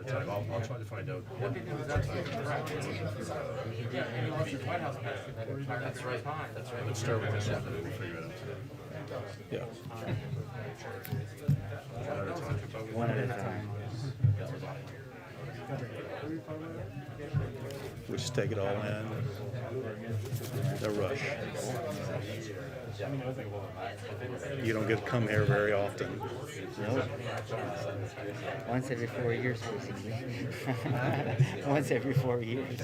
time. I'll try to find out. What they do is actually yeah, and he lost his White House pass for that entire That's right. time. That's right. Let's start with this one, and we'll figure it out today. Yeah. One at a time. We just take it all in. No rush. You don't get to come here very often. No. Once every 4 years, basically. Once every 4 years.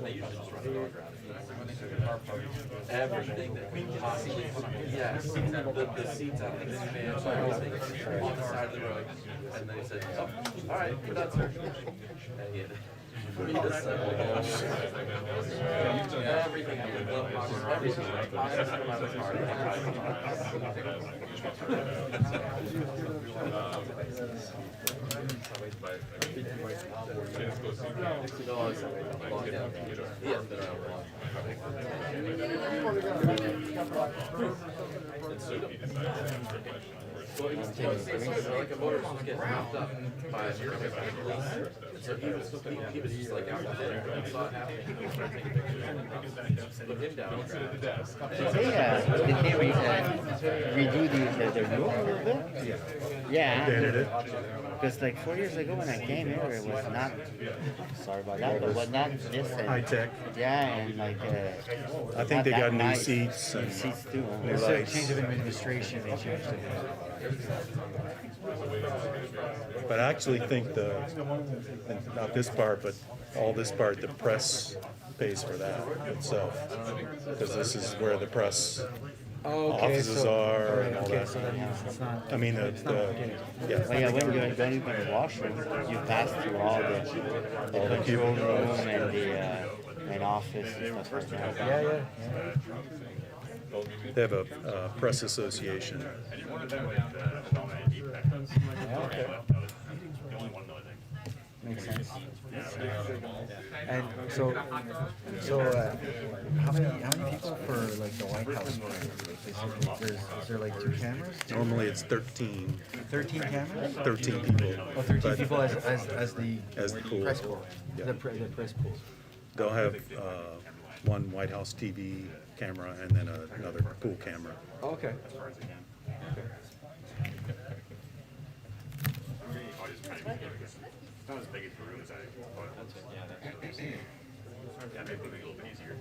They usually just run a dog around. Everything that we possibly, yes, the seats out of the minivan, everything on the side of the road. And they said, oh, all right, we're done, sir. And he had everything in the glove box, everything. I had to come out of his car. Well, he was like a motorist was getting wrapped up by a police. So he was just like out there. He saw it happening. He was trying to take a picture. Put him down. Did they redo the rule a little bit? Yeah. Updated it. Because like 4 years ago when I came here, it was not, sorry about that, but was not this. High tech. Yeah, and like. I think they got new seats and seats too. new Instead of lights. change of administration, they changed it. But I actually think not this part, but all this part, the press pays for that itself. Because this is where the press offices are and all that. So that means it's not. I mean, Well, yeah, when you're going to the washroom, you pass through all the control room and the and office and stuff like that. Yeah. They have a press association. Okay. Makes sense. And so how many people for like the White House? Is there like 2 cameras? Normally it's 13 cameras? 13 people. Oh, 13 But people as the pool. press corps. Yeah. The press pool. They'll have one White House TV camera and then another pool camera. Okay. It's not as big as the room as I thought it was. Yeah, maybe a little bit easier.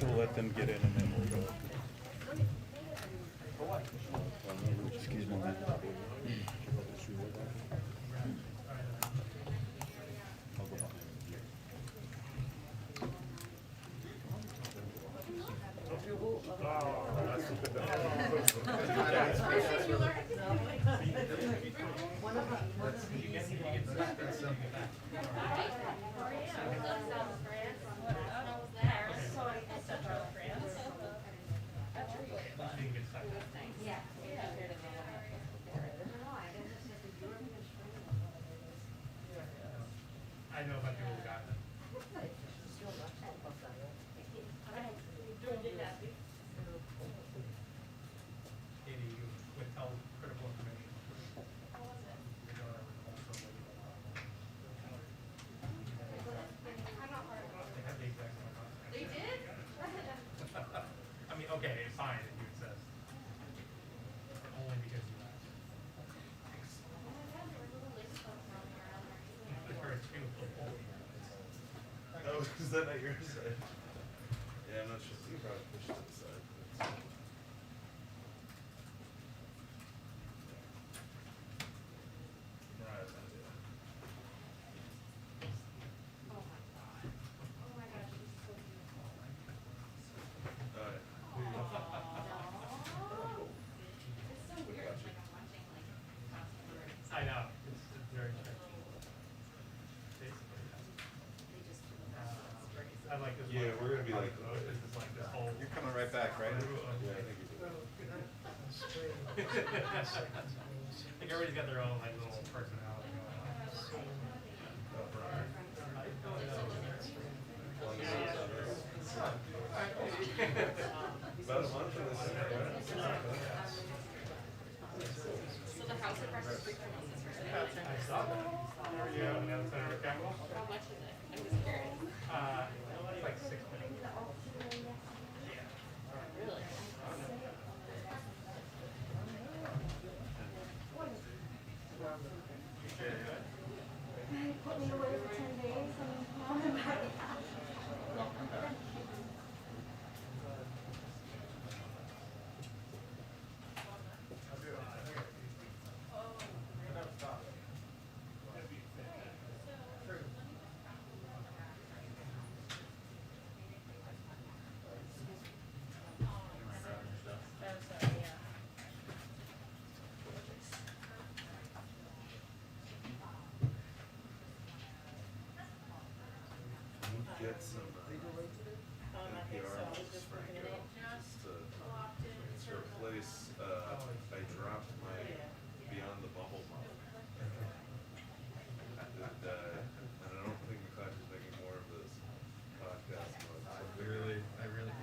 We'll let them get in and then we'll go. Excuse me. I know about people who got it. Katie, you withheld critical information. They have the exact same content. They did? I mean, okay, it's fine if you insist. Only because you asked. Oh, is that not your side? Yeah, I'm not sure. You probably push it to the side. Right, that's it. I know, it's very tricky. I like this. Yeah, we're gonna be like, This is like this whole. you're coming right back, right? Yeah, I think you do. Like everybody's got their own like little personality going on. About a month and this. So the house across the street from us is for sale. I saw that. Yeah, on the other side of the Capitol. How much is it? I'm just curious. It's like 6 minutes. Really? Put me away for 10 days and now I'm back. Get some NPR just Franco, just to replace, I dropped my Beyond the Bubble mug. And I don't think the class is making more of this podcast mug.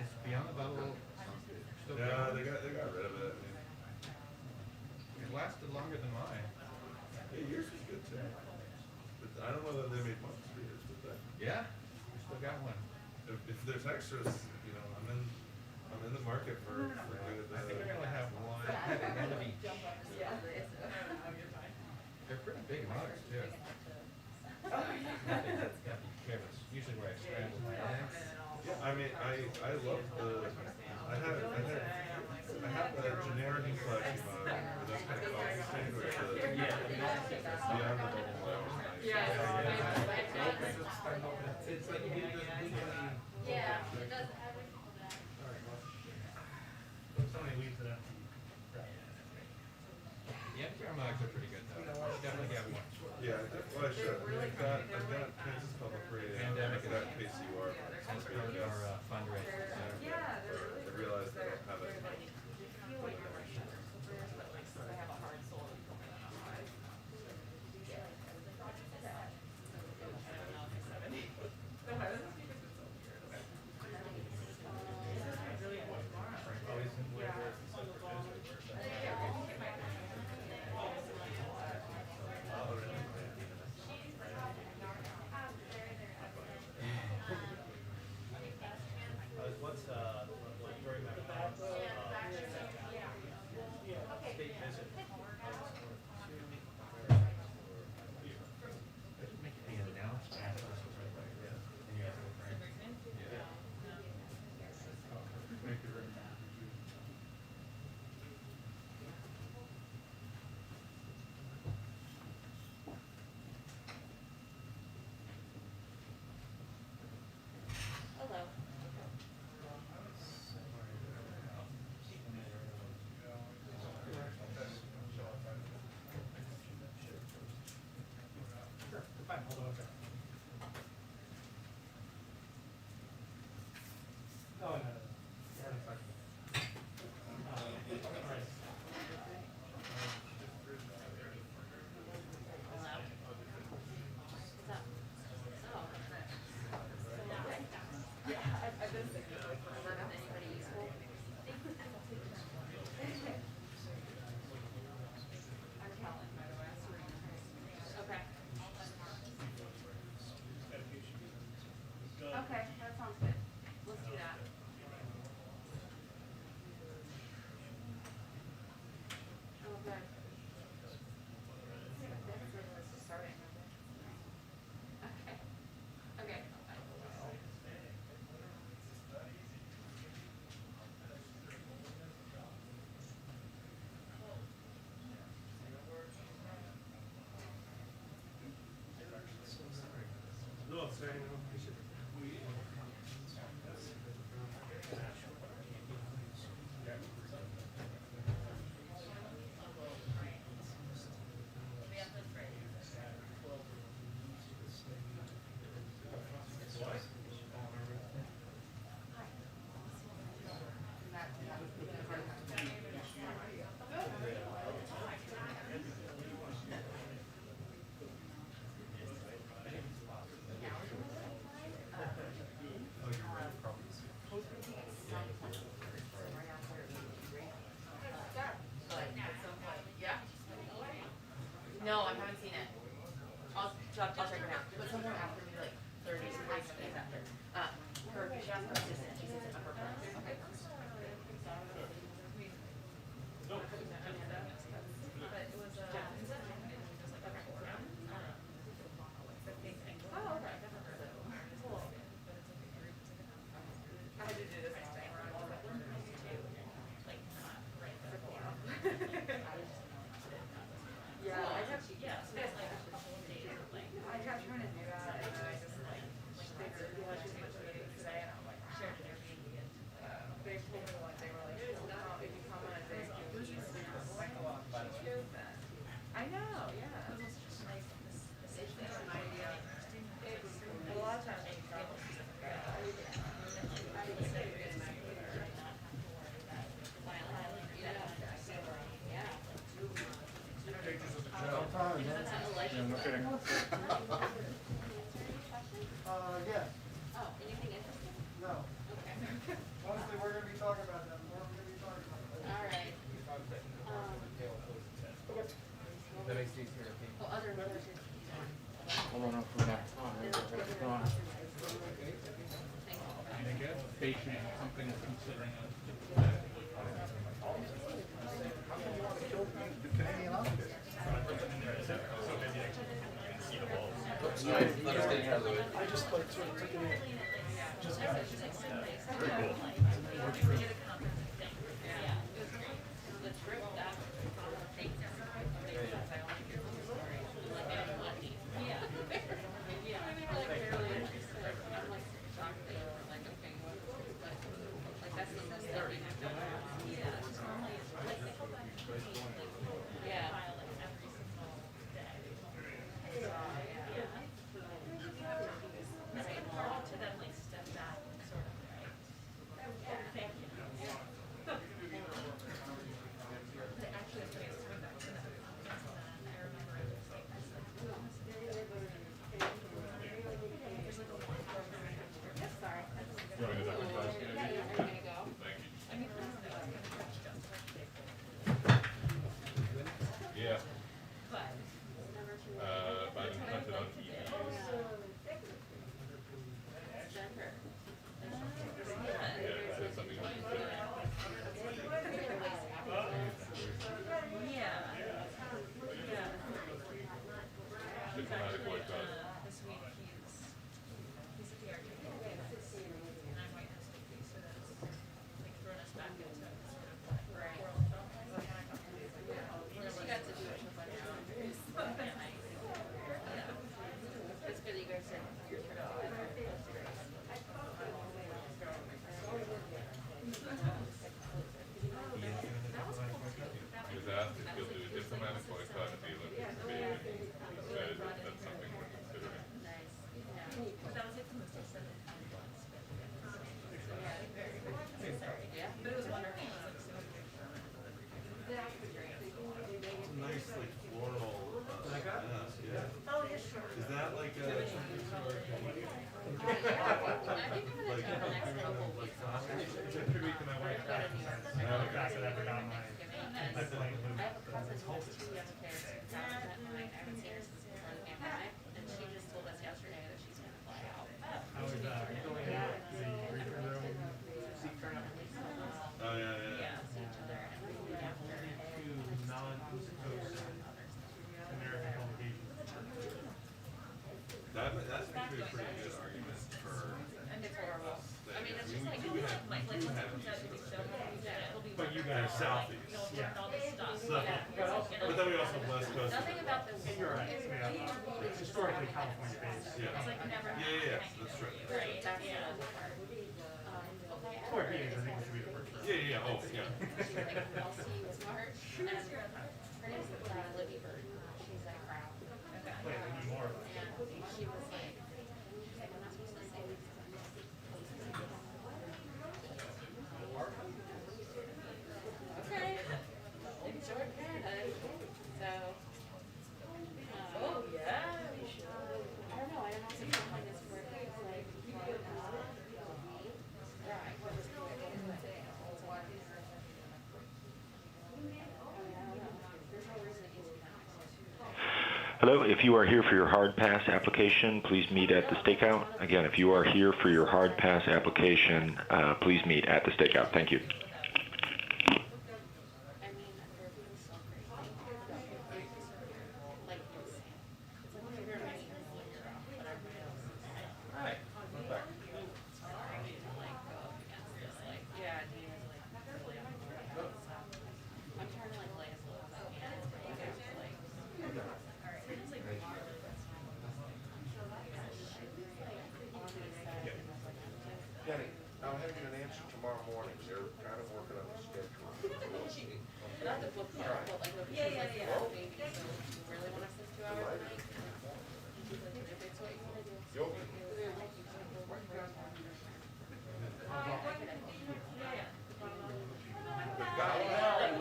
It's Beyond the Bubble. Still Yeah, going. they got rid of it. I mean, It lasted longer than mine. yeah, yours was good too. But I don't know that they made mugs for yours, but Yeah, we still got one. if there's extras, you know, I'm in the market for good. I think I only have one of each. They're pretty big mugs too. That's gotta be careless. Usually where I scramble my eggs. Yeah, I mean, I love I have a generic flashy mug, but that's kind of called the same with the Beyond the Bubble mug. It's like you get this. Yeah, it does everything. Somebody leaves it empty. The NPR mugs are pretty good though. I should definitely get one. Yeah, well, I should. I've got Kansas Public Radio. Pandemic I've got KCUR. That's part of our fundraiser. I realized I don't have it. What's during that time? I haven't seen it. I'll check it out. But someone after me, like 30 days after. She asked her assistant. She sits at her place. Okay. I had to do this next day. Yeah, I kept trying to do that, and then I just figured, she's much of it today, and I'm like, shared an Airbnb, and they told me like, they were like, if you come on a day, you can like a lot of then. I know, yeah. It's an idea. A lot of times when you travel, Yeah, Oh, anything interesting? no. Okay. Honestly, we're gonna be talking about that. We're gonna be talking about that. All right. Oh, other. Hold on, hold on. Hold on. Patient, something is considering Let us get out of the way. I just like sort of took it in. Very cool. Yeah. Biden hunted on EVs. Yeah, it said something on considering. Diplomatic boycott. He was asked if he'll do a diplomatic boycott of the Olympics in Beijing. He said that's something we're considering. It's a nice like floral. Yeah. Oh, yeah, sure. Is that like something sort of unique? I think I'm gonna do the next couple weeks. Every week to my wife. I said I forgot my. I feel like I have a cousin who has 2 young kids who haven't met mine. I haven't seen her since before the pandemic, and she just told us yesterday that she's gonna fly out. I was going out the reader room seat turnout. Oh yeah. See each other and we look after. Two non-East Coast American publications. That's actually a pretty good argument for. It's horrible. I mean, it's just like, But you guys are Southeast. Yeah. So, but then we also have West Coast. Nothing about this. You're right. Yeah. It's historically California based. Yeah. Yeah, that's true. Right, that's the other part. Or meetings, I think it should be the first. Yeah. Oh, yeah. She's like, Elsie was smart, and her name's Libby Bird. She's at Crown. Wait, we need more. And she was like, I'm not supposed to say this. Okay. Enjoy paradise. So, oh yeah, we should. I don't know something this where it's like, right, we'll just do it. Hello, if you are here for your hard pass application, please meet at the stakeout. Again, if you are here for your hard pass application, please meet at the stakeout. Thank you. Kenny, I'll have you an answer tomorrow morning. They're kind of working on the schedule. Not the book part, but like, yeah, yeah, yeah. Maybe, so you really want us to 2 hours a night? If it's what you wanna do. The gala, I'm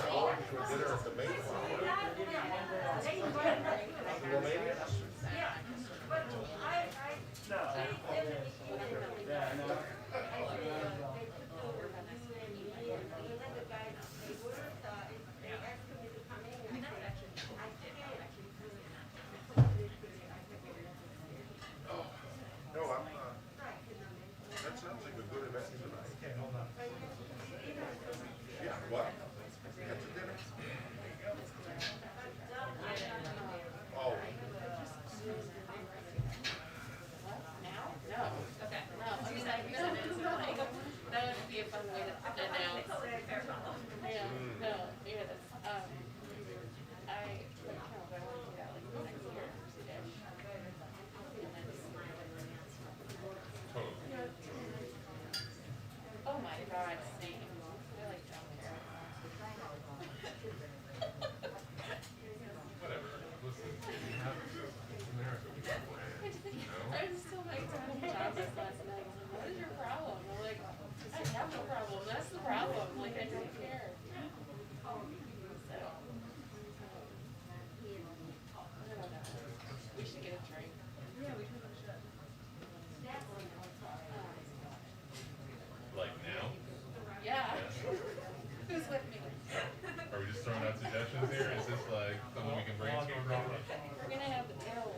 going to a dinner at the Mayflower. The Romanians? No, that sounds like a good event tonight. Okay, hold on. Yeah, what? That's a dinner. Oh. No. Okay. No, I mean, like, that would be a fun way to announce. Yeah, no, yeah, that's, I want to do that like next year, oh my God, same. I like childcare. Whatever. Listen, you have America. I was still like telling Thomas last night, what is your problem? I'm like, I have no problem, that's the problem, like, I don't care. So, I don't know, we should get a drink. Yeah, we should. Like now? Yeah. Who's with me? Are we just throwing out suggestions here? Is this like something we can brainstorm from? We're gonna have the pill.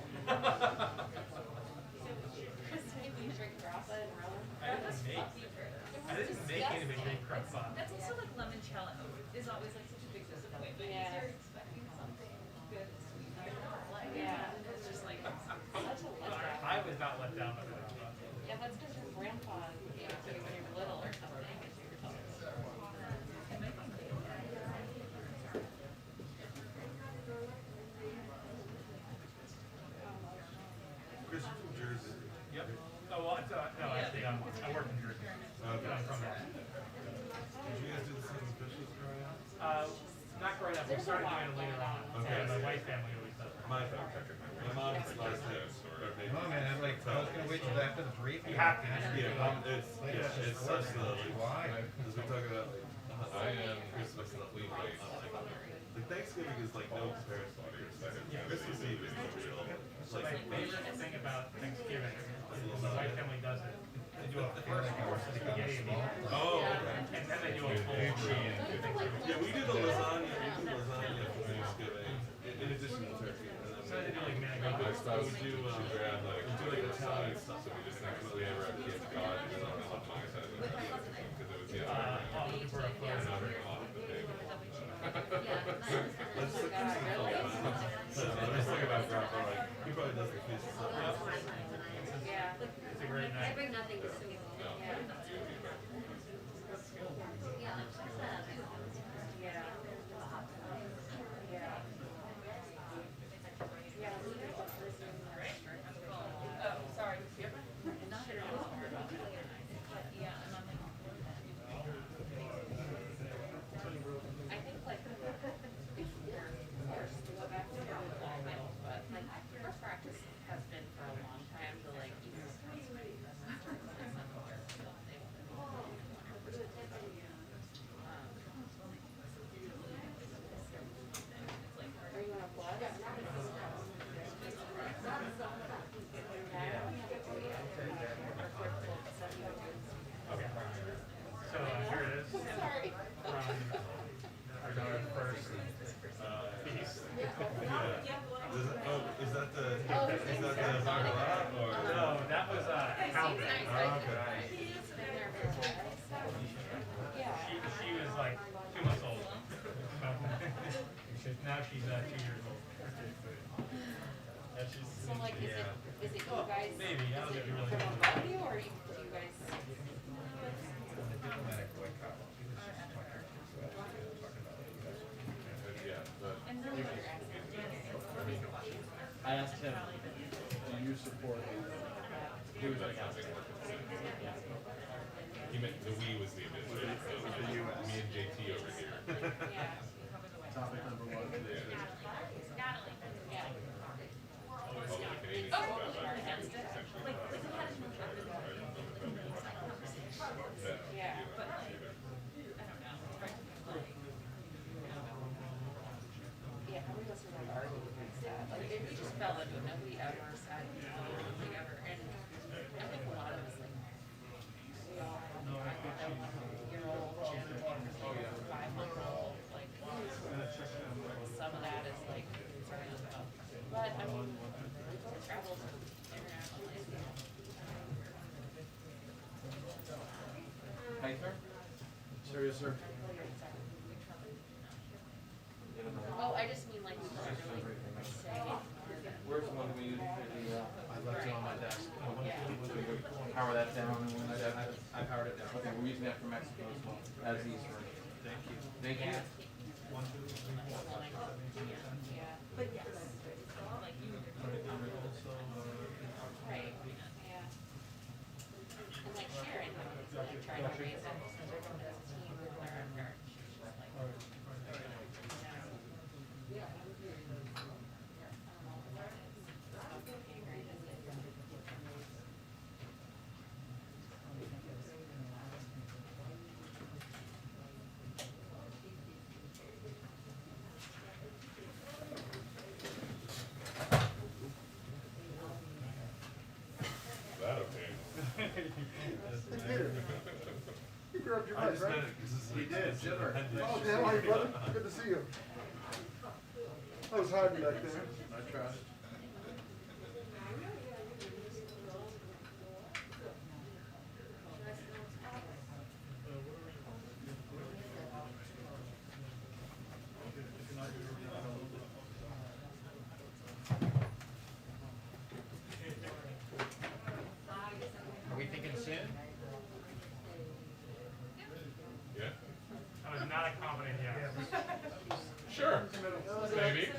Chris made me drink grappa and rum. I didn't make anybody drink grappa. That's also like limoncello is always like such a big disappointment. Yeah. You're expecting something good and sweet. Yeah. It's just like Such a letdown. I was not let down by the grappa. Yeah, that's because your grandpa gave it to you when you were little or something. And you were telling us. Chris, you're from Jersey. Yep. Oh, well, no, actually, I work in Jersey. Okay. I'm from there. Did you guys do the same officials growing up? Not growing up, we started doing it later on. Okay. And my wife's family always does it. My mom's last name. Oh man, I'm like, I was gonna wait till after the briefing. You have to. It's such the, Why? because we talk about Christmas and like Thanksgiving is like no comparison to Christmas. Christmas Eve is the real. It's My like favorite thing about Thanksgiving is when my wife's family does it. They do a first course of spaghetti and meatballs. oh, And then they do a full Thanksgiving. yeah, we do the lasagna. We do lasagna for Thanksgiving in addition to turkey. So they do like mango. We do like Italian stuff. So we just we have our kids God and on the my side because it was I'm looking for a photo. Let's look at Let's talk about grandpa. Like he probably does the fish stuff. Yeah. It's a great night. I bring nothing to school. Yeah. Yeah. Yeah. Yeah. oh, sorry. Not at all. Yeah, and I'm like, Is that the baccarat or? No, that was Calvin. Okay. She was like 2 months old. Now she's 2 years old. Yeah, she's, So like, is it you guys? Maybe, I don't Is it think really. from above you, or do you guys? Diplomatic boycott. I asked him, do you support? He was like, He meant the we was the initiative, so me and JT over here. topic number 1. Oh, the Canadians Oh, got we're back against it. essentially. Like we had no Yeah. but like, I don't know. Yeah, how many of us are like arguing against that? Like, we just fell into it, nobody ever said anything ever, and I think a lot of us, like, we all have a 1-year-old, 5-month-old, like, some of that is like, concerning about, but I mean, we traveled internationally. Hi, sir. Sir, yes, sir. Oh, I just mean like, we can't really say. Where's the one we use for the, I left it on my desk. Power that down, and when I powered it down. Okay, we're using that for Mexico as well, as these for. Thank you. Thank you. Yeah. But yes. like you were. Right, yeah. And like Sharon, like trying to raise it, so they're going to this team with their parents. She's just like, That okay? You grabbed your I mic, just right? meant it 'cause it's like. He did, it's Zipper. appendix. Oh, damn, how you, brother? Good to see you. I was hiding back there. I tried. Are we thinking soon? Yeah? I was not a confident yes. Sure. Maybe.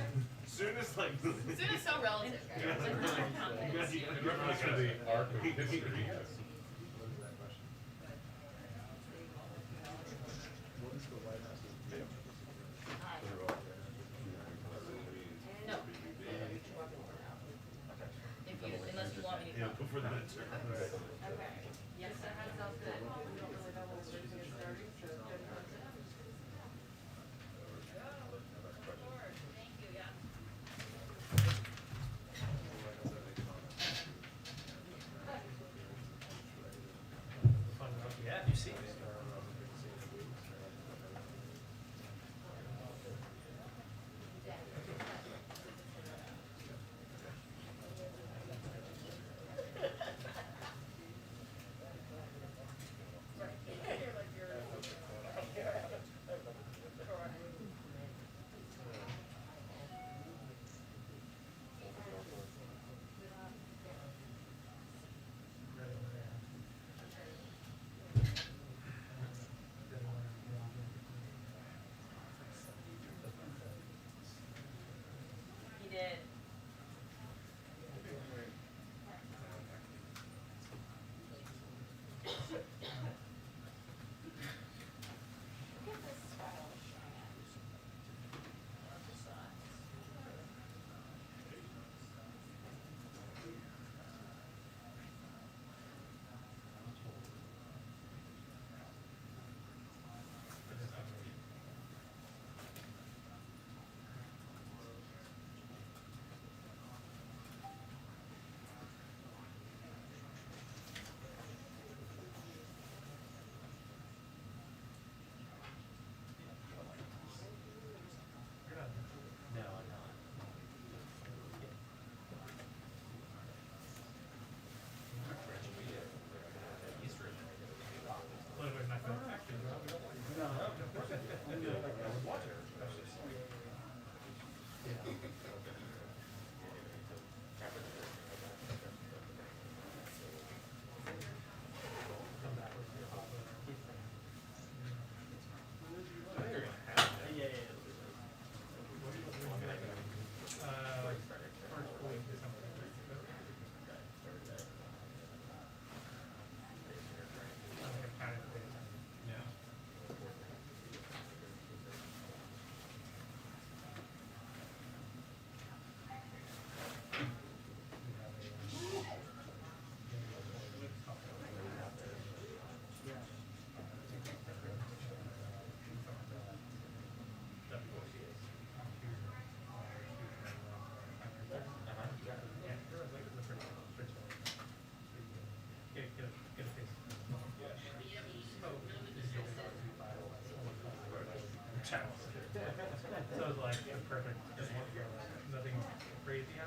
Soon as like. Soon is so relative. Yeah. It's like not confidence. In reference to the arc of history, yes. No. If you, unless you want me to Yeah, come. before the midterm. okay. Yes, sir. Thank you, yeah.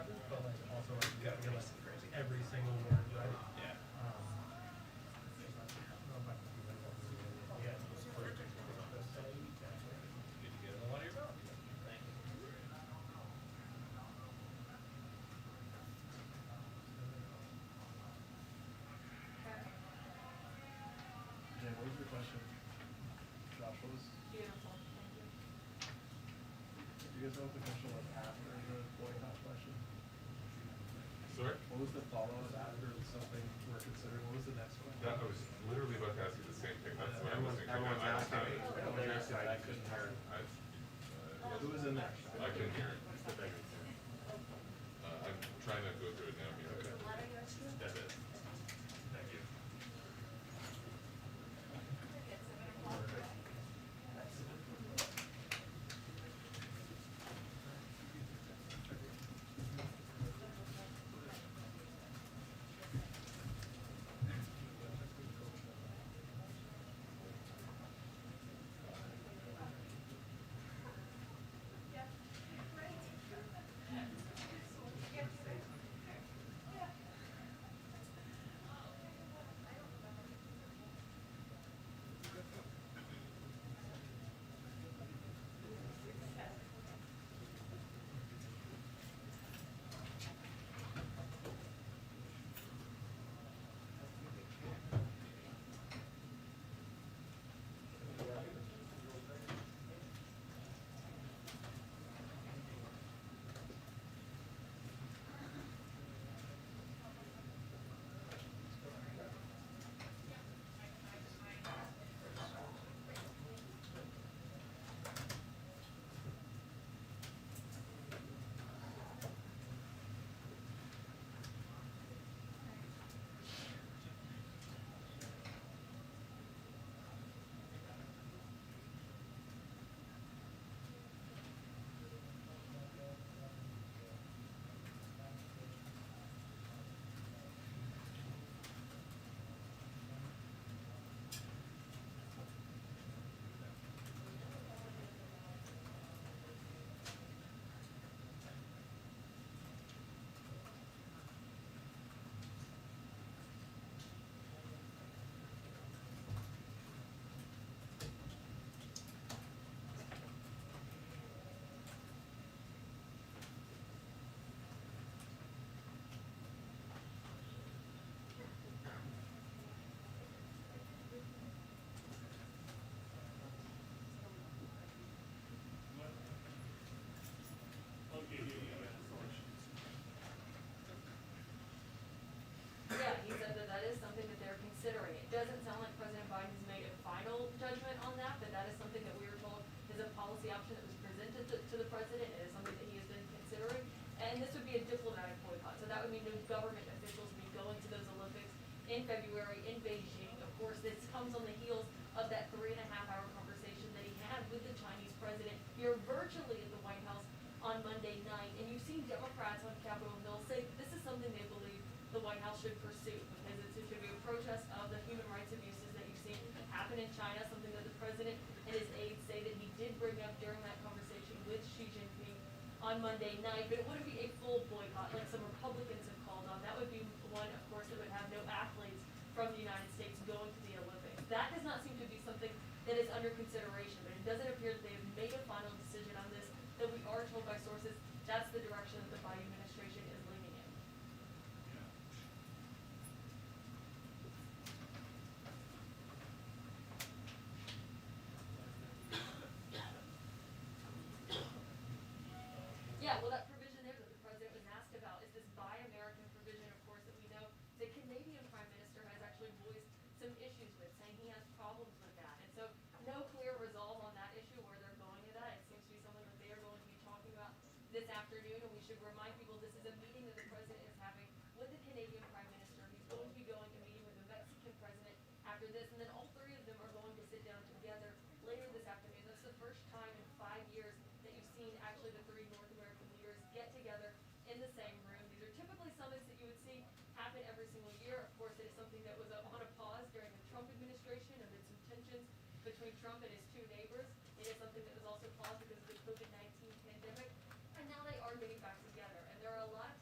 happens, but like also like you gotta get like every single word right. Yeah. Yeah, just first. Did you get it all out of your mouth? Thank you. Jen, what was your question? Josh, what was, Beautiful, thank you. do you guys know what the question was after the boycott question? Sorry? What was the follow-up after something we're considering? What was the next one? That I was literally about to ask you the same thing. That's what I was thinking. Everyone's I don't asking have me. it. Everyone's asking, I couldn't hear. Who was in there? I couldn't hear it. I'm trying to go through it now. Okay. That's it. Thank you. Yeah, he said that that is something that they're considering. It doesn't sound like President Biden has made a final judgment on that, but that is something that we were told is a policy option that was presented to the president. It is something that he has been considering. And this would be a diplomatic boycott. So that would mean no government officials would be going to those Olympics in February in Beijing. Of course, this comes on the heels of that 3.5-hour conversation that he had with the Chinese president here virtually at the White House on Monday night. And you've seen Democrats on Capitol Hill say that this is something they believe the White House should pursue because it should be a protest of the human rights abuses that you've seen happen in China, something that the president and his aides say that he did bring up during that conversation with Xi Jinping on Monday night. But it wouldn't be a full boycott like some Republicans have called on. That would be one, of course, that would have no athletes from the United States going to the Olympics. That does not seem to be something that is under consideration, but it doesn't appear that they have made a final decision on this, that we are told by sources that's the direction that the Biden administration is leaning in. Yeah, well, that provision there that the president was asked about is this Buy American provision, of course, that we know the Canadian Prime Minister has actually voiced some issues with, saying he has problems with that. And so no clear resolve on that issue, where they're going with that. It seems to be something that they are going to be talking about this afternoon, and we should remind people this is a meeting that the president is having with the Canadian Prime Minister. He's going to be going and meeting with the Mexican president after this, and then all three of them are going to sit down together later this afternoon. That's the first time in 5 years that you've seen actually the three North American leaders get together in the same room. These are typically summits that you would see happen every single year. Of course, it is something that was on a pause during the Trump administration amid some tensions between Trump and his two neighbors. It is something that was also paused because of the COVID-19 pandemic. And now they are getting back together. And there are a lot of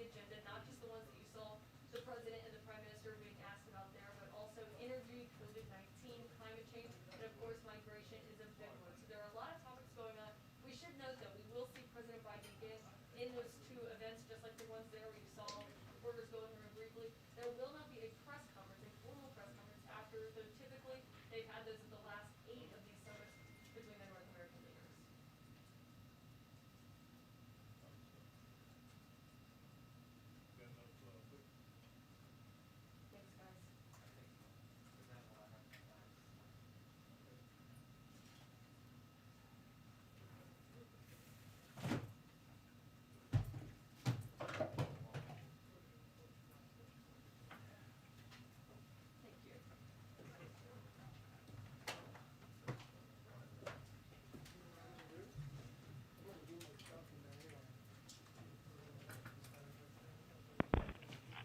the agenda, not just the ones that you saw the president and the prime minister being asked about there, but also energy, COVID-19, climate change, and of course migration is a big one. So there are a lot of topics going on. We should note that we will see President Biden again in those two events, just like the ones there where you saw reporters going through briefly. There will not be a press conference, a formal press conference after, though typically they've had those at the last 8 of these summits between the North American leaders. Thanks, guys. Thank you.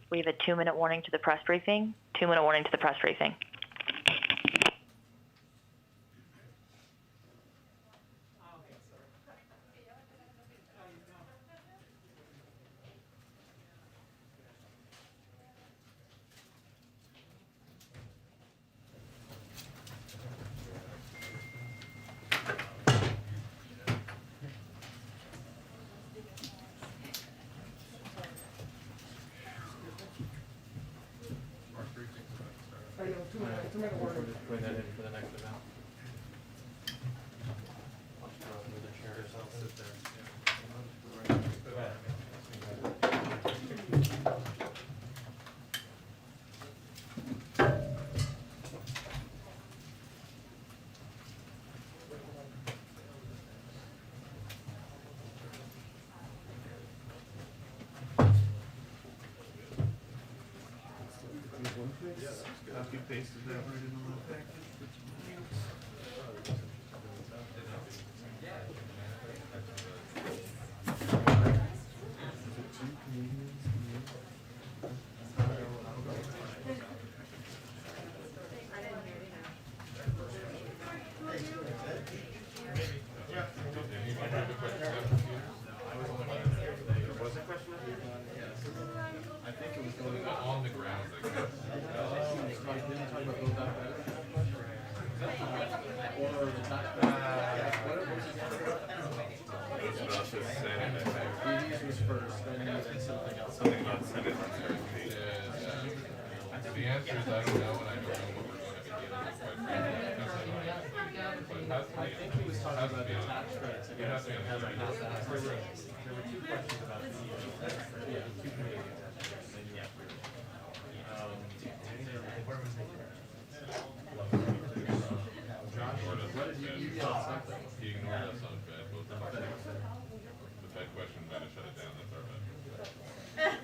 We have a 2-minute warning to the press briefing. 2-minute warning to the press briefing. Bring that in for the next event. I'll just throw it under the chairs, I'll sit there. Copy pasted that right in the little package. I think it was going on the ground, I guess. Didn't talk about those or the top. These was first, then something else. Something about Senate uncertainty. The answer is I don't know, and I don't know what we're going to be dealing with, quite frankly. But I think he was talking about the tax credits. It has to be on the There were 2 questions about the, yeah, 2 committees. He ignored us on Fed, both of us. The Fed question, I'm gonna shut it down, that's our bad.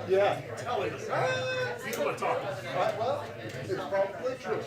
Yeah. People are talking. Well, it's probably true.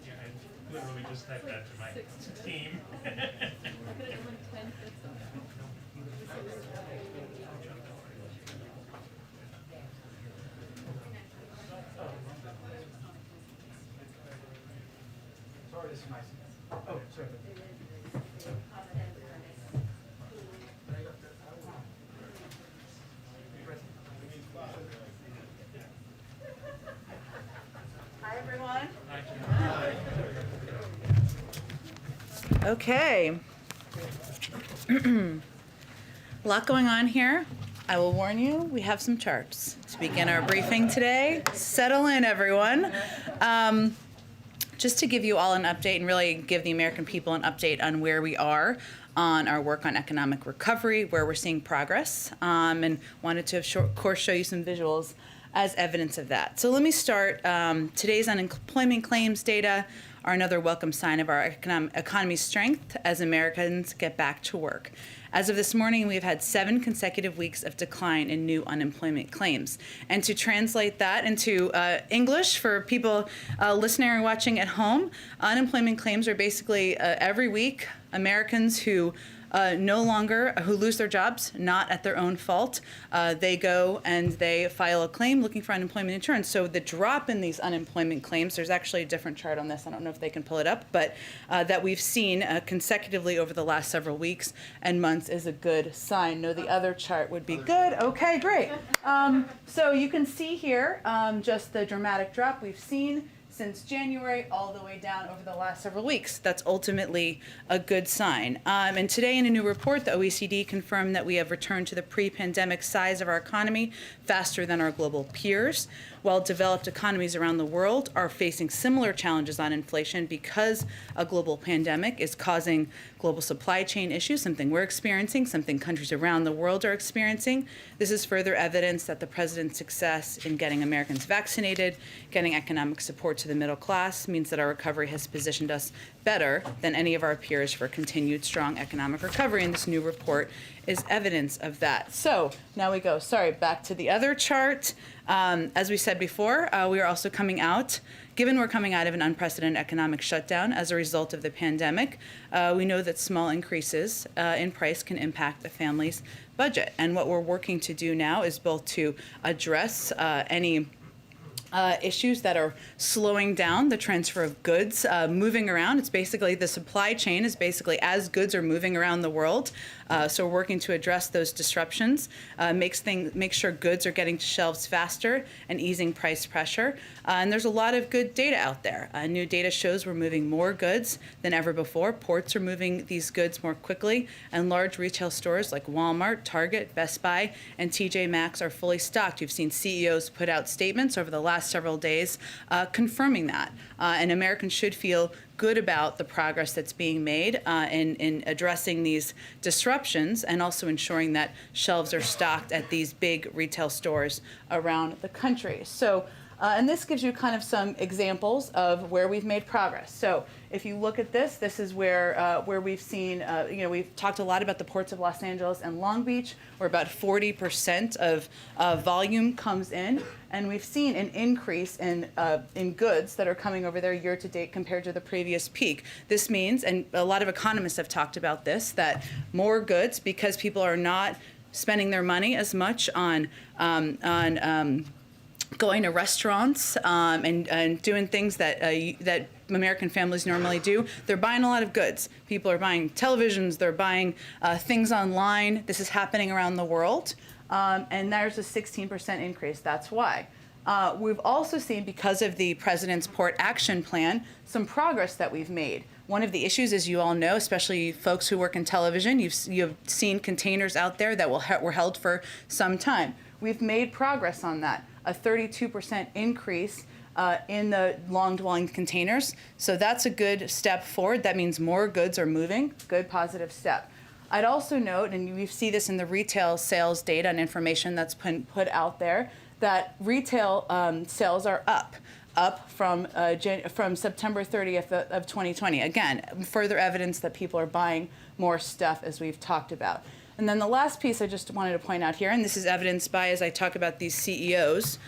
Yeah, I literally just typed that to my team. Hi, everyone. Okay. A lot going on here. I will warn you, we have some charts. To begin our briefing today, settle in, everyone. Just to give you all an update and really give the American people an update on where we are on our work on economic recovery, where we're seeing progress, and wanted to, of course, show you some visuals as evidence of that. So let me start. Today's unemployment claims data are another welcome sign of our economy's strength as Americans get back to work. As of this morning, we've had 7 consecutive weeks of decline in new unemployment claims. And to translate that into English for people listening or watching at home, unemployment claims are basically every week Americans who who lose their jobs, not at their own fault. They go and they file a claim looking for unemployment insurance. So the drop in these unemployment claims, there's actually a different chart on this, I don't know if they can pull it up, but that we've seen consecutively over the last several weeks and months is a good sign. No, the other chart would be good. Okay, great. So you can see here just the dramatic drop we've seen since January all the way down over the last several weeks. That's ultimately a good sign. And today in a new report, the OECD confirmed that we have returned to the pre-pandemic size of our economy faster than our global peers. While developed economies around the world are facing similar challenges on inflation because a global pandemic is causing global supply chain issues, something we're experiencing, something countries around the world are experiencing. This is further evidence that the president's success in getting Americans vaccinated, getting economic support to the middle class means that our recovery has positioned us better than any of our peers for continued strong economic recovery, and this new report is evidence of that. So now we go, back to the other chart. As we said before, we are also coming out, given we're coming out of an unprecedented economic shutdown as a result of the pandemic, we know that small increases in price can impact a family's budget. And what we're working to do now is both to address any issues that are slowing down the transfer of goods moving around. It's basically the supply chain is basically as goods are moving around the world. So we're working to address those disruptions, make sure goods are getting to shelves faster and easing price pressure. And there's a lot of good data out there. New data shows we're moving more goods than ever before. Ports are moving these goods more quickly, and large retail stores like Walmart, Target, Best Buy, and TJ Maxx are fully stocked. You've seen CEOs put out statements over the last several days confirming that. And Americans should feel good about the progress that's being made in addressing these disruptions and also ensuring that shelves are stocked at these big retail stores around the country. So, and this gives you kind of some examples of where we've made progress. So if you look at this, this is where we've seen, we've talked a lot about the ports of Los Angeles and Long Beach, where about 40% of volume comes in. And we've seen an increase in goods that are coming over there year to date compared to the previous peak. This means, and a lot of economists have talked about this, that more goods, because people are not spending their money as much on going to restaurants and doing things that that American families normally do. They're buying a lot of goods. People are buying televisions. They're buying things online. This is happening around the world, and there's a 16% increase. That's why. We've also seen, because of the President's Port Action Plan, some progress that we've made. One of the issues, as you all know, especially folks who work in television, you've seen containers out there that were held for some time. We've made progress on that. A 32% increase in the long-dwelling containers. So that's a good step forward. That means more goods are moving. Good positive step. I'd also note, and you see this in the retail sales data and information that's been put out there, that retail sales are up from September 30th of 2020. Again, further evidence that people are buying more stuff, as we've talked about. And then the last piece I just wanted to point out here, and this is evidenced by, as I talk about these CEOs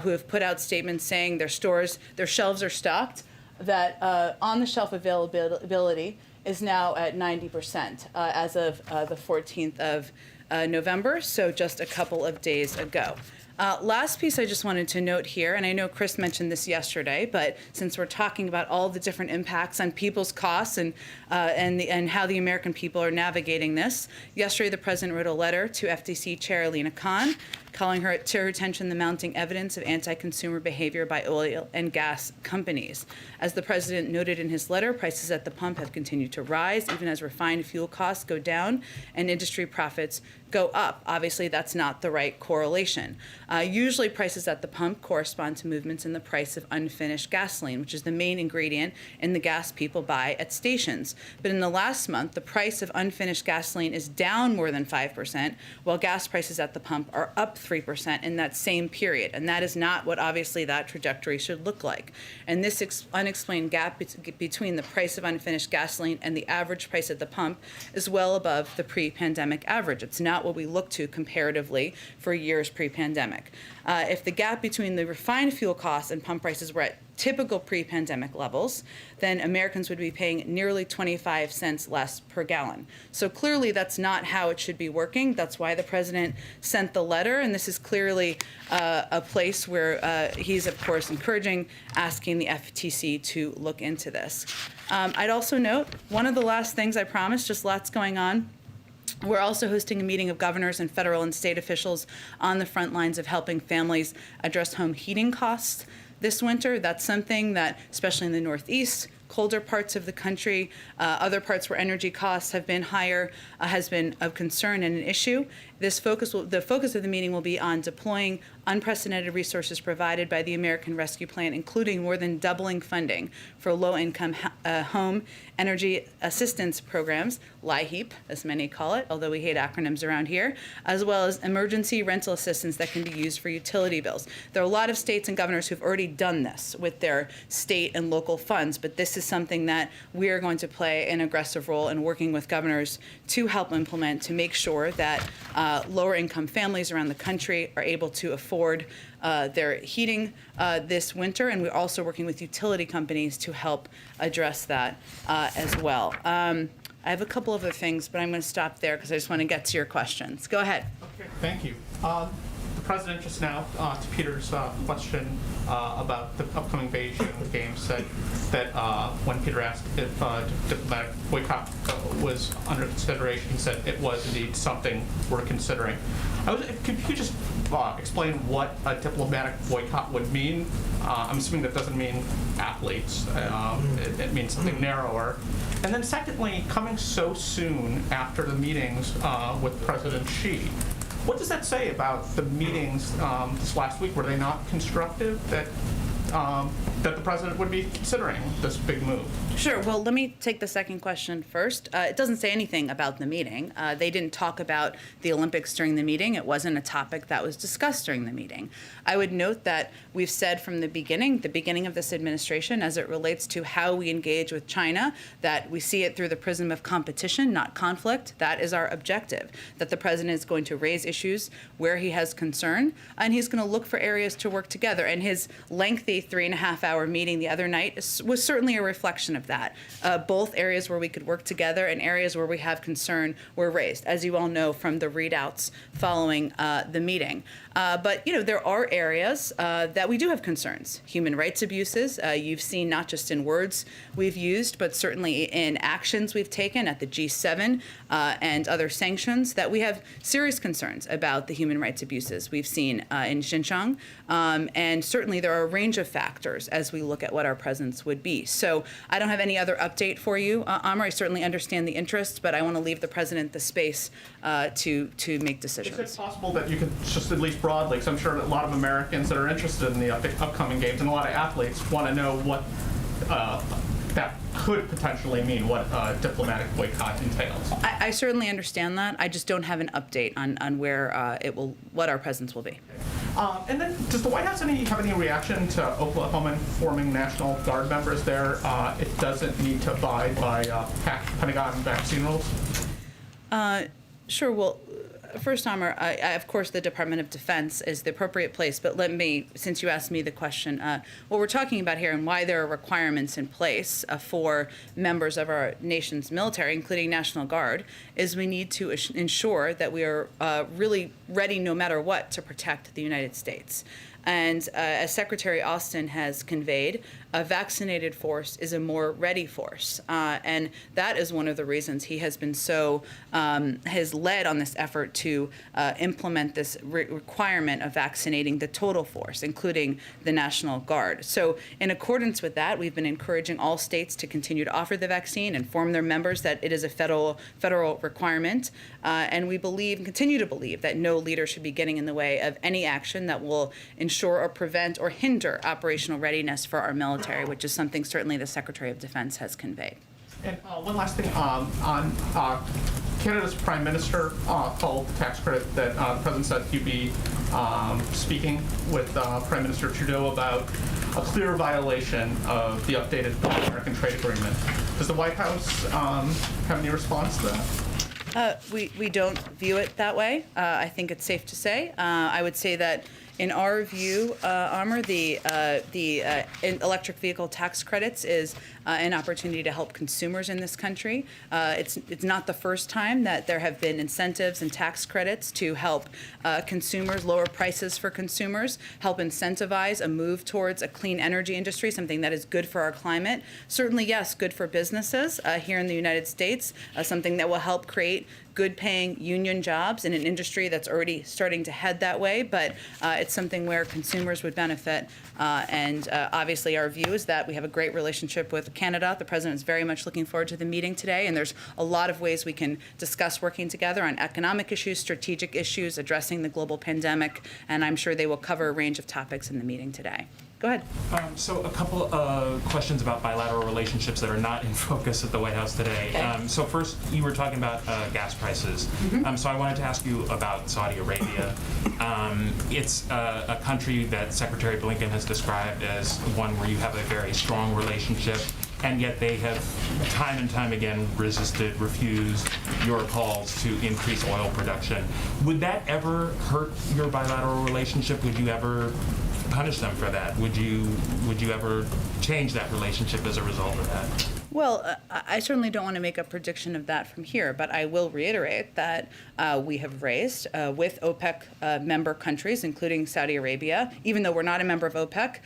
who have put out statements saying their stores, their shelves are stocked, that on-the-shelf availability is now at 90% as of the 14th of November, so just a couple of days ago. Last piece I just wanted to note here, and I know Chris mentioned this yesterday, but since we're talking about all the different impacts on people's costs and how the American people are navigating this, yesterday the President wrote a letter to FTC Chair Lina Khan, calling to her attention the mounting evidence of anti-consumer behavior by oil and gas companies. As the President noted in his letter, prices at the pump have continued to rise, even as refined fuel costs go down and industry profits go up. Obviously, that's not the right correlation. Usually, prices at the pump correspond to movements in the price of unfinished gasoline, which is the main ingredient in the gas people buy at stations. But in the last month, the price of unfinished gasoline is down more than 5%, while gas prices at the pump are up 3% in that same period. And that is not what, obviously, that trajectory should look like. And this unexplained gap between the price of unfinished gasoline and the average price at the pump is well above the pre-pandemic average. It's not what we look to comparatively for years pre-pandemic. If the gap between the refined fuel costs and pump prices were at typical pre-pandemic levels, then Americans would be paying nearly 25 cents less per gallon. So clearly that's not how it should be working. That's why the President sent the letter, and this is clearly a place where he's, of course, asking the FTC to look into this. I'd also note, one of the last things I promised, just lots going on, we're also hosting a meeting of governors and federal and state officials on the front lines of helping families address home heating costs this winter. That's something that, especially in the Northeast, colder parts of the country, other parts where energy costs have been higher, has been of concern and an issue. The focus of the meeting will be on deploying unprecedented resources provided by the American Rescue Plan, including more than doubling funding for low-income home energy assistance programs, LIHEAP, as many call it, although we hate acronyms around here, as well as emergency rental assistance that can be used for utility bills. There are a lot of states and governors who've already done this with their state and local funds, but this is something that we are going to play an aggressive role in working with governors to help implement, to make sure that lower income families around the country are able to afford their heating this winter, and we're also working with utility companies to help address that as well. I have a couple of other things, but I'm going to stop there because I just want to get to your questions. Go ahead. Okay, thank you. The President just now, to Peter's question about the upcoming Beijing Games, said that when Peter asked if diplomatic boycott was under consideration, he said it was indeed something we're considering. Could you just explain what a diplomatic boycott would mean? I'm assuming that doesn't mean athletes. It means something narrower. And then secondly, coming so soon after the meetings with President Xi, what does that say about the meetings this last week? Were they not constructive, that the President would be considering this big move? Sure. Well, let me take the second question first. It doesn't say anything about the meeting. They didn't talk about the Olympics during the meeting. It wasn't a topic that was discussed during the meeting. I would note that we've said from the beginning of this administration, as it relates to how we engage with China, that we see it through the prism of competition, not conflict. That is our objective, that the President is going to raise issues where he has concern, and he's going to look for areas to work together. And his lengthy a 3.5-hour meeting the other night was certainly a reflection of that. Both areas where we could work together and areas where we have concern were raised, as you all know from the readouts following the meeting. But there are areas that we do have concerns. Human rights abuses, you've seen not just in words we've used, but certainly in actions we've taken at the G7 and other sanctions, that we have serious concerns about the human rights abuses we've seen in Xinjiang. And certainly there are a range of factors as we look at what our presence would be. So I don't have any other update for you, Amr. I certainly understand the interest, but I want to leave the president the space to make decisions. Is it possible that you could just at least broadly, because I'm sure that a lot of Americans that are interested in the upcoming games and a lot of athletes want to know what that could potentially mean, what diplomatic boycott entails? I certainly understand that. I just don't have an update on where what our presence will be. And then, does the White House have any reaction to Oklahoma informing National Guard members there it doesn't need to abide by Pentagon vaccine rules? Sure. Well, first, Amr, of course, the Department of Defense is the appropriate place, but let me, since you asked me the question, what we're talking about here and why there are requirements in place for members of our nation's military, including National Guard, is we need to ensure that we are really ready no matter what to protect the United States. And as Secretary Austin has conveyed, a vaccinated force is a more ready force. And that is one of the reasons he has been has led on this effort to implement this requirement of vaccinating the total force, including the National Guard. So in accordance with that, we've been encouraging all states to continue to offer the vaccine, inform their members that it is a federal requirement. And we continue to believe that no leader should be getting in the way of any action that will ensure or prevent or hinder operational readiness for our military, which is something certainly the Secretary of Defense has conveyed. And one last thing on Canada's Prime Minister called the tax credit that the President said he'd be speaking with Prime Minister Trudeau about a clear violation of the updated American trade agreement. Does the White House have any response to that? We don't view it that way. I think it's safe to say. I would say that in our view, Amr, the electric vehicle tax credits is an opportunity to help consumers in this country. It's not the first time that there have been incentives and tax credits to help consumers, lower prices for consumers, help incentivize a move towards a clean energy industry, something that is good for our climate. Certainly, yes, good for businesses here in the United States, something that will help create good-paying union jobs in an industry that's already starting to head that way, but it's something where consumers would benefit. And obviously our view is that we have a great relationship with Canada. The President is very much looking forward to the meeting today, and there's a lot of ways we can discuss working together on economic issues, strategic issues, addressing the global pandemic, and I'm sure they will cover a range of topics in the meeting today. Go ahead. So a couple of questions about bilateral relationships that are not in focus at the White House today. Okay. So first, you were talking about gas prices. Mm-hmm. So I wanted to ask you about Saudi Arabia. It's a country that Secretary Blinken has described as one where you have a very strong relationship, and yet they have time and time again refused your calls to increase oil production. Would that ever hurt your bilateral relationship? Would you ever punish them for that? Would you ever change that relationship as a result of that? Well, I certainly don't want to make a prediction of that from here, but I will reiterate that we have raised with OPEC member countries, including Saudi Arabia, even though we're not a member of OPEC,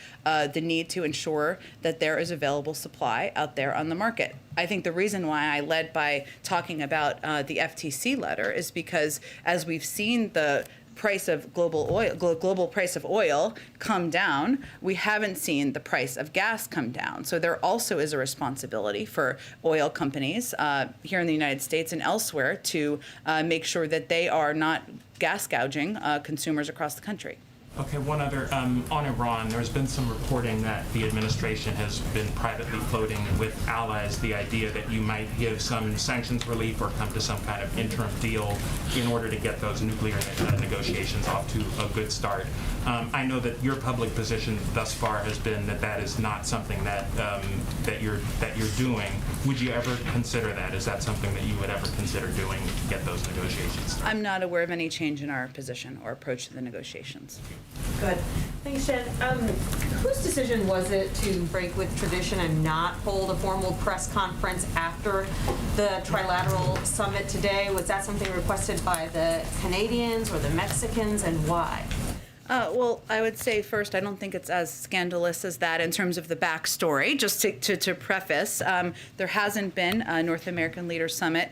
the need to ensure that there is available supply out there on the market. I think the reason why I led by talking about the FTC letter is because as we've seen the price of global price of oil come down, we haven't seen the price of gas come down. So there also is a responsibility for oil companies here in the United States and elsewhere to make sure that they are not gas gouging consumers across the country. Okay, one other, on Iran, there's been some reporting that the administration has been privately floating with allies the idea that you might give some sanctions relief or come to some kind of interim deal in order to get those nuclear negotiations off to a good start. I know that your public position thus far has been that that is not something that that you're doing. Would you ever consider that? Is that something that you would ever consider doing to get those negotiations started? I'm not aware of any change in our position or approach to the negotiations. Good. Thanks, Jen. Whose decision was it to break with tradition and not hold a formal press conference after the trilateral summit today? Was that something requested by the Canadians or the Mexicans, and why? Well, I would say first, I don't think it's as scandalous as that in terms of the backstory. Just to preface, there hasn't been a North American Leaders Summit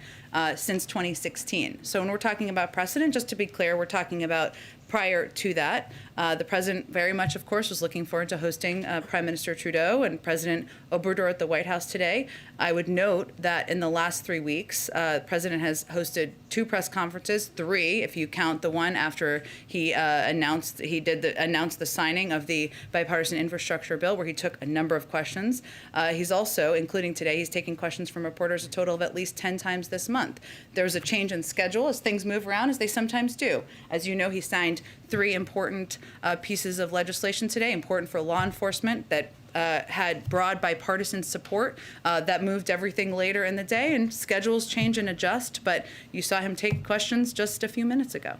since 2016. So when we're talking about precedent, just to be clear, we're talking about prior to that. The president very much, of course, was looking forward to hosting Prime Minister Trudeau and President Obrador at the White House today. I would note that in the last 3 weeks, the president has hosted 2 press conferences, 3 if you count the one after he announced the signing of the bipartisan infrastructure bill, where he took a number of questions. He's also, including today, he's taking questions from reporters a total of at least 10 times this month. There's a change in schedule as things move around, as they sometimes do. As you know, he signed 3 important pieces of legislation today, important for law enforcement, that had broad bipartisan support, that moved everything later in the day, and schedules change and adjust, but you saw him take questions just a few minutes ago.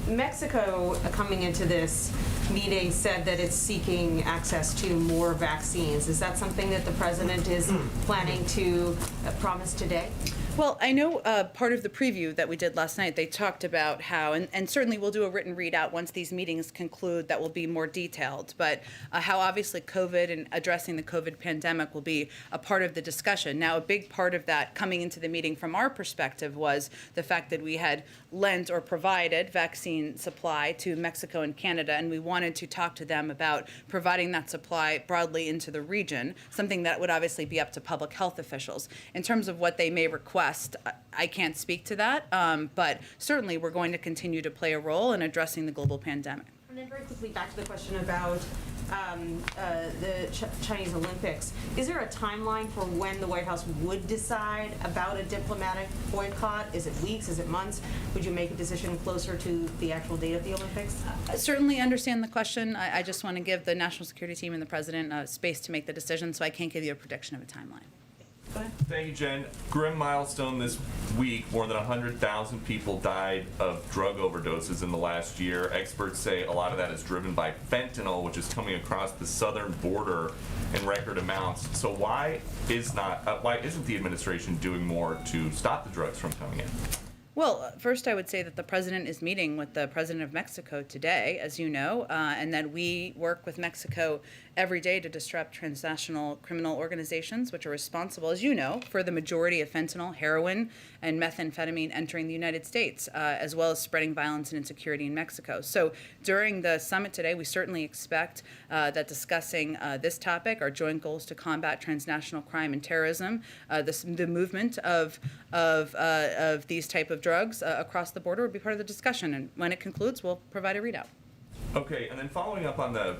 Mexico, coming into this meeting, said that it's seeking access to more vaccines. Is that something that the president is planning to promise today? Well, I know part of the preview that we did last night, they talked about how, and certainly we'll do a written readout once these meetings conclude that will be more detailed, but how obviously COVID and addressing the COVID pandemic will be a part of the discussion. Now, a big part of that coming into the meeting from our perspective was the fact that we had lent or provided vaccine supply to Mexico and Canada, and we wanted to talk to them about providing that supply broadly into the region, something that would obviously be up to public health officials. In terms of what they may request, I can't speak to that, but certainly we're going to continue to play a role in addressing the global pandemic. And then very quickly back to the question about the Chinese Olympics. Is there a timeline for when the White House would decide about a diplomatic boycott? Is it weeks? Is it months? Would you make a decision closer to the actual date of the Olympics? I certainly understand the question. I just want to give the national security team and the president space to make the decision, so I can't give you a prediction of a timeline. Thank you, Jen. Grim milestone this week. More than 100,000 people died of drug overdoses in the last year. Experts say a lot of that is driven by fentanyl, which is coming across the southern border in record amounts. So why isn't the administration doing more to stop the drugs from coming in? Well, first I would say that the president is meeting with the president of Mexico today, as you know, and that we work with Mexico every day to disrupt transnational criminal organizations, which are responsible, as you know, for the majority of fentanyl, heroin, and methamphetamine entering the United States, as well as spreading violence and insecurity in Mexico. So during the summit today, we certainly expect that discussing this topic, our joint goals to combat transnational crime and terrorism, the movement of these type of drugs across the border would be part of the discussion. And when it concludes, we'll provide a readout. Okay, and then following up on the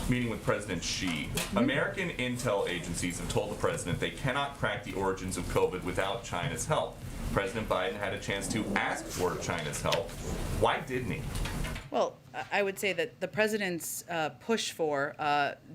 meeting with President Xi, American intel agencies have told the president they cannot crack the origins of COVID without China's help. President Biden had a chance to ask for China's help. Why didn't he? Well, I would say that the president's push for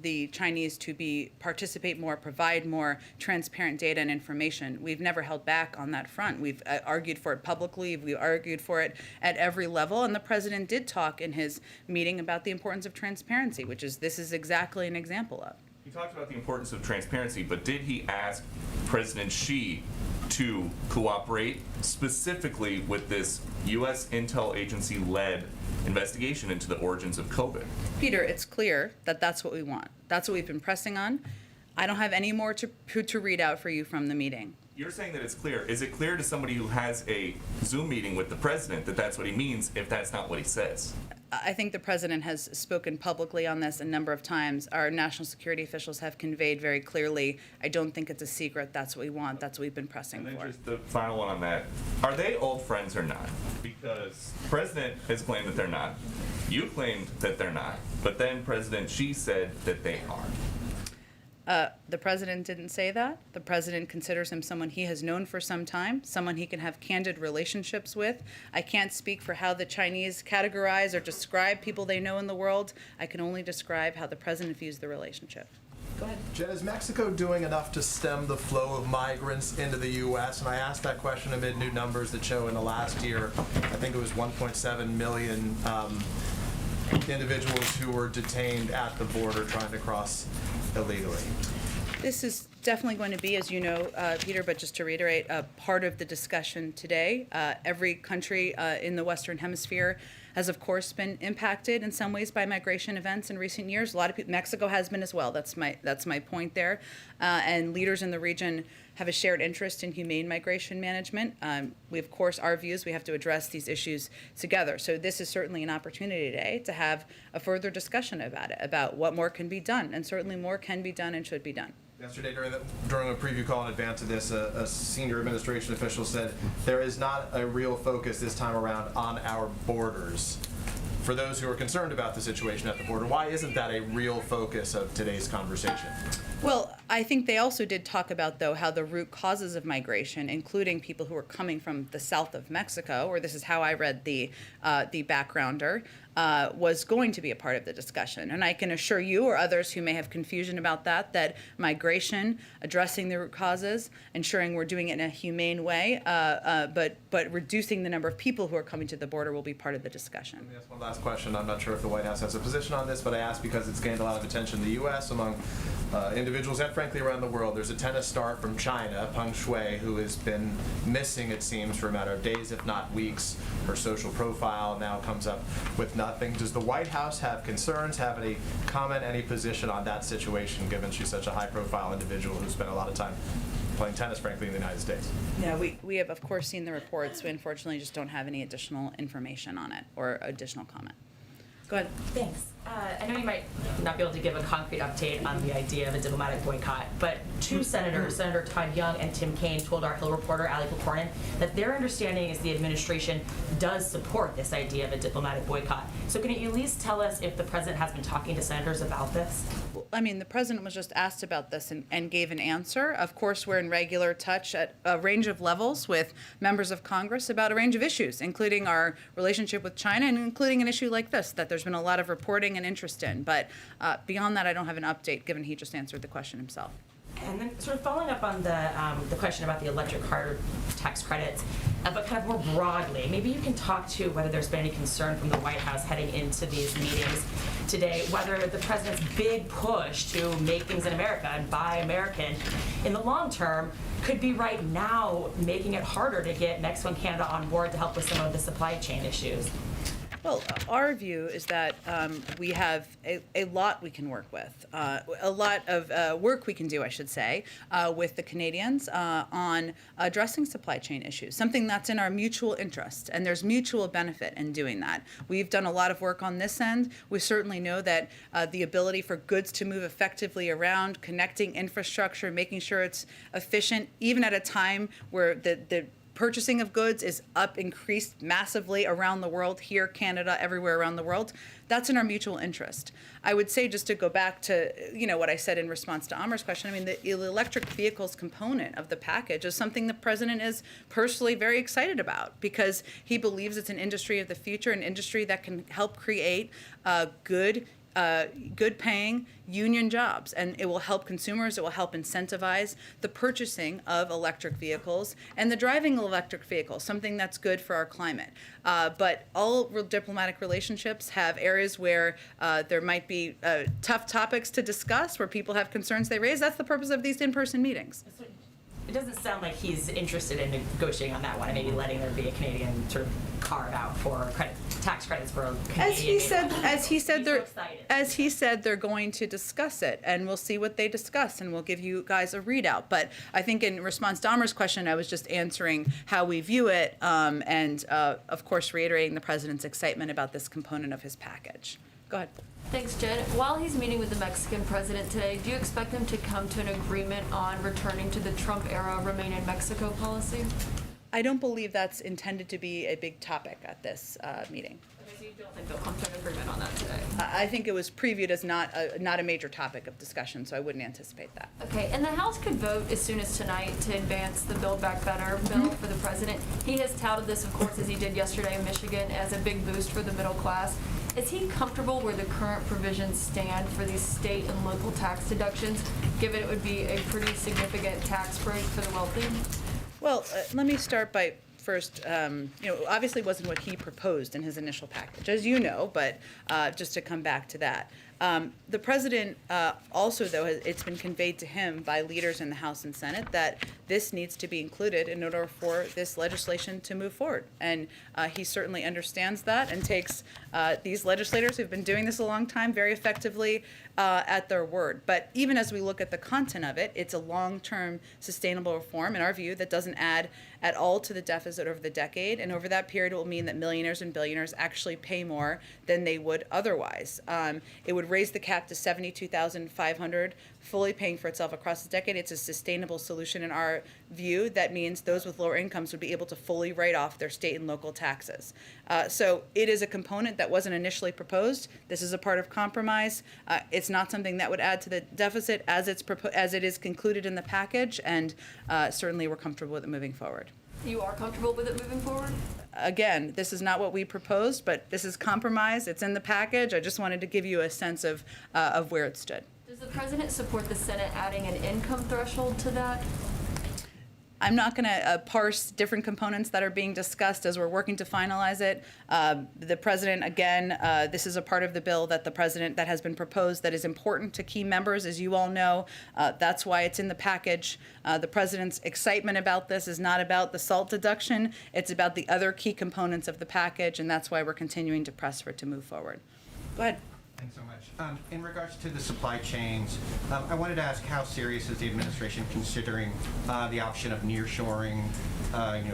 the Chinese to participate more, provide more transparent data and information, we've never held back on that front. We've argued for it publicly, we've argued for it at every level, and the president did talk in his meeting about the importance of transparency, this is exactly an example of. He talked about the importance of transparency, but did he ask President Xi to cooperate specifically with this U.S. intel agency-led investigation into the origins of COVID? Peter, it's clear that that's what we want. That's what we've been pressing on. I don't have any more to read out for you from the meeting. You're saying that it's clear. Is it clear to somebody who has a Zoom meeting with the president that that's what he means if that's not what he says? I think the president has spoken publicly on this a number of times. Our national security officials have conveyed very clearly, I don't think it's a secret. That's what we want. That's what we've been pressing for. And then just the final one on that. Are they old friends or not? Because the president has claimed that they're not. You claimed that they're not. But then President Xi said that they are. The president didn't say that. The president considers him someone he has known for some time, someone he can have candid relationships with. I can't speak for how the Chinese categorize or describe people they know in the world. I can only describe how the president views the relationship. Go ahead. Jen, is Mexico doing enough to stem the flow of migrants into the U.S.? And I asked that question amid new numbers that show in the last year, I think it was 1.7 million individuals who were detained at the border trying to cross illegally? This is definitely going to be, as you know, Peter, but just to reiterate, part of the discussion today. Every country in the Western Hemisphere has, of course, been impacted in some ways by migration events in recent years. A lot of people, Mexico has been as well. That's my point there. And leaders in the region have a shared interest in humane migration management. We, of course, our views, we have to address these issues together. So this is certainly an opportunity today to have a further discussion about it, about what more can be done. And certainly more can be done and should be done. Yesterday, during a preview call in advance of this, a senior administration official said there is not a real focus this time around on our borders. For those who are concerned about the situation at the border, why isn't that a real focus of today's conversation? Well, I think they also did talk about, though, how the root causes of migration, including people who are coming from the south of Mexico, or this is how I read the backgrounder, was going to be a part of the discussion. And I can assure you or others who may have confusion about that migration, addressing the root causes, ensuring we're doing it in a humane way, but reducing the number of people who are coming to the border will be part of the discussion. Let me ask one last question. I'm not sure if the White House has a position on this, but I ask because it's gained a lot of attention in the U.S. among individuals and frankly around the world. There's a tennis star from China, Peng Shuai, who has been missing, it seems, for a matter of days, if not weeks. Her social profile now comes up with nothing. Does the White House have concerns, have any comment, any position on that situation, given she's such a high-profile individual who spent a lot of time playing tennis, frankly, in the United States? Yeah, we have, of course, seen the reports. We unfortunately just don't have any additional information on it or additional comment. Go ahead. Thanks. I know you might not be able to give a concrete update on the idea of a diplomatic boycott, but two senators, Senator Todd Young and Tim Kaine, told our Hill reporter, Ali Pokornin, that their understanding is the administration does support this idea of a diplomatic boycott. So can you at least tell us if the president has been talking to senators about this? I mean, the president was just asked about this and gave an answer. Of course, we're in regular touch at a range of levels with members of Congress about a range of issues, including our relationship with China and including an issue like this, that there's been a lot of reporting and interest in. But beyond that, I don't have an update, given he just answered the question himself. And then sort of following up on the question about the electric car tax credits, but kind of more broadly, maybe you can talk to whether there's been any concern from the White House heading into these meetings today, whether the president's big push to make things in America and buy American in the long term could be right now making it harder to get Mexico and Canada on board to help with some of the supply chain issues. Well, our view is that we have a lot we can work with, a lot of work we can do, I should say, with the Canadians on addressing supply chain issues, something that's in our mutual interest, and there's mutual benefit in doing that. We've done a lot of work on this end. We certainly know that the ability for goods to move effectively around, connecting infrastructure, making sure it's efficient, even at a time where the purchasing of goods is increased massively around the world, here, Canada, everywhere around the world. That's in our mutual interest. I would say, just to go back to what I said in response to Amar's question, I mean, the electric vehicles component of the package is something the president is personally very excited about, because he believes it's an industry of the future, an industry that can help create good paying union jobs, and it will help consumers, it will help incentivize the purchasing of electric vehicles and the driving of electric vehicles, something that's good for our climate. But all diplomatic relationships have areas where there might be tough topics to discuss, where people have concerns they raise. That's the purpose of these in-person meetings. It doesn't sound like he's interested in negotiating on that one, and maybe letting there be a Canadian sort of carve out for tax credits for Canadian. As he said, they're going to discuss it, and we'll see what they discuss, and we'll give you guys a readout. But I think in response to Amar's question, I was just answering how we view it, and of course reiterating the president's excitement about this component of his package. Go ahead. Thanks, Jen. While he's meeting with the Mexican president today, do you expect them to come to an agreement on returning to the Trump-era Remain in Mexico policy? I don't believe that's intended to be a big topic at this meeting. Okay, so you don't think they'll come to an agreement on that today? I think it was previewed as not a major topic of discussion, so I wouldn't anticipate that. Okay, and the House could vote as soon as tonight to advance the Build Back Better bill for the president. He has touted this, of course, as he did yesterday in Michigan, as a big boost for the middle class. Is he comfortable where the current provisions stand for these state and local tax deductions, given it would be a pretty significant tax break for the wealthy? Well, let me start by first, obviously wasn't what he proposed in his initial package, as you know, but just to come back to that. The president also, though, it's been conveyed to him by leaders in the House and Senate that this needs to be included in order for this legislation to move forward. And he certainly understands that and takes these legislators who've been doing this a long time very effectively at their word. But even as we look at the content of it, it's a long-term sustainable reform, in our view, that doesn't add at all to the deficit over the decade. And over that period, it will mean that millionaires and billionaires actually pay more than they would otherwise. It would raise the cap to $72,500, fully paying for itself across the decade. It's a sustainable solution in our view. That means those with lower incomes would be able to fully write off their state and local taxes. So it is a component that wasn't initially proposed. This is a part of compromise. It's not something that would add to the deficit as it is concluded in the package, and certainly we're comfortable with it moving forward. You are comfortable with it moving forward? Again, this is not what we proposed, but this is compromise. It's in the package. I just wanted to give you a sense of where it stood. Does the president support the Senate adding an income threshold to that? I'm not going to parse different components that are being discussed as we're working to finalize it. The president, again, this is a part of the bill that has been proposed that is important to key members, as you all know. That's why it's in the package. The president's excitement about this is not about the SALT deduction. It's about the other key components of the package, and that's why we're continuing to press for it to move forward. Go ahead. Thanks so much. In regards to the supply chains, I wanted to ask how serious is the administration considering the option of nearshoring,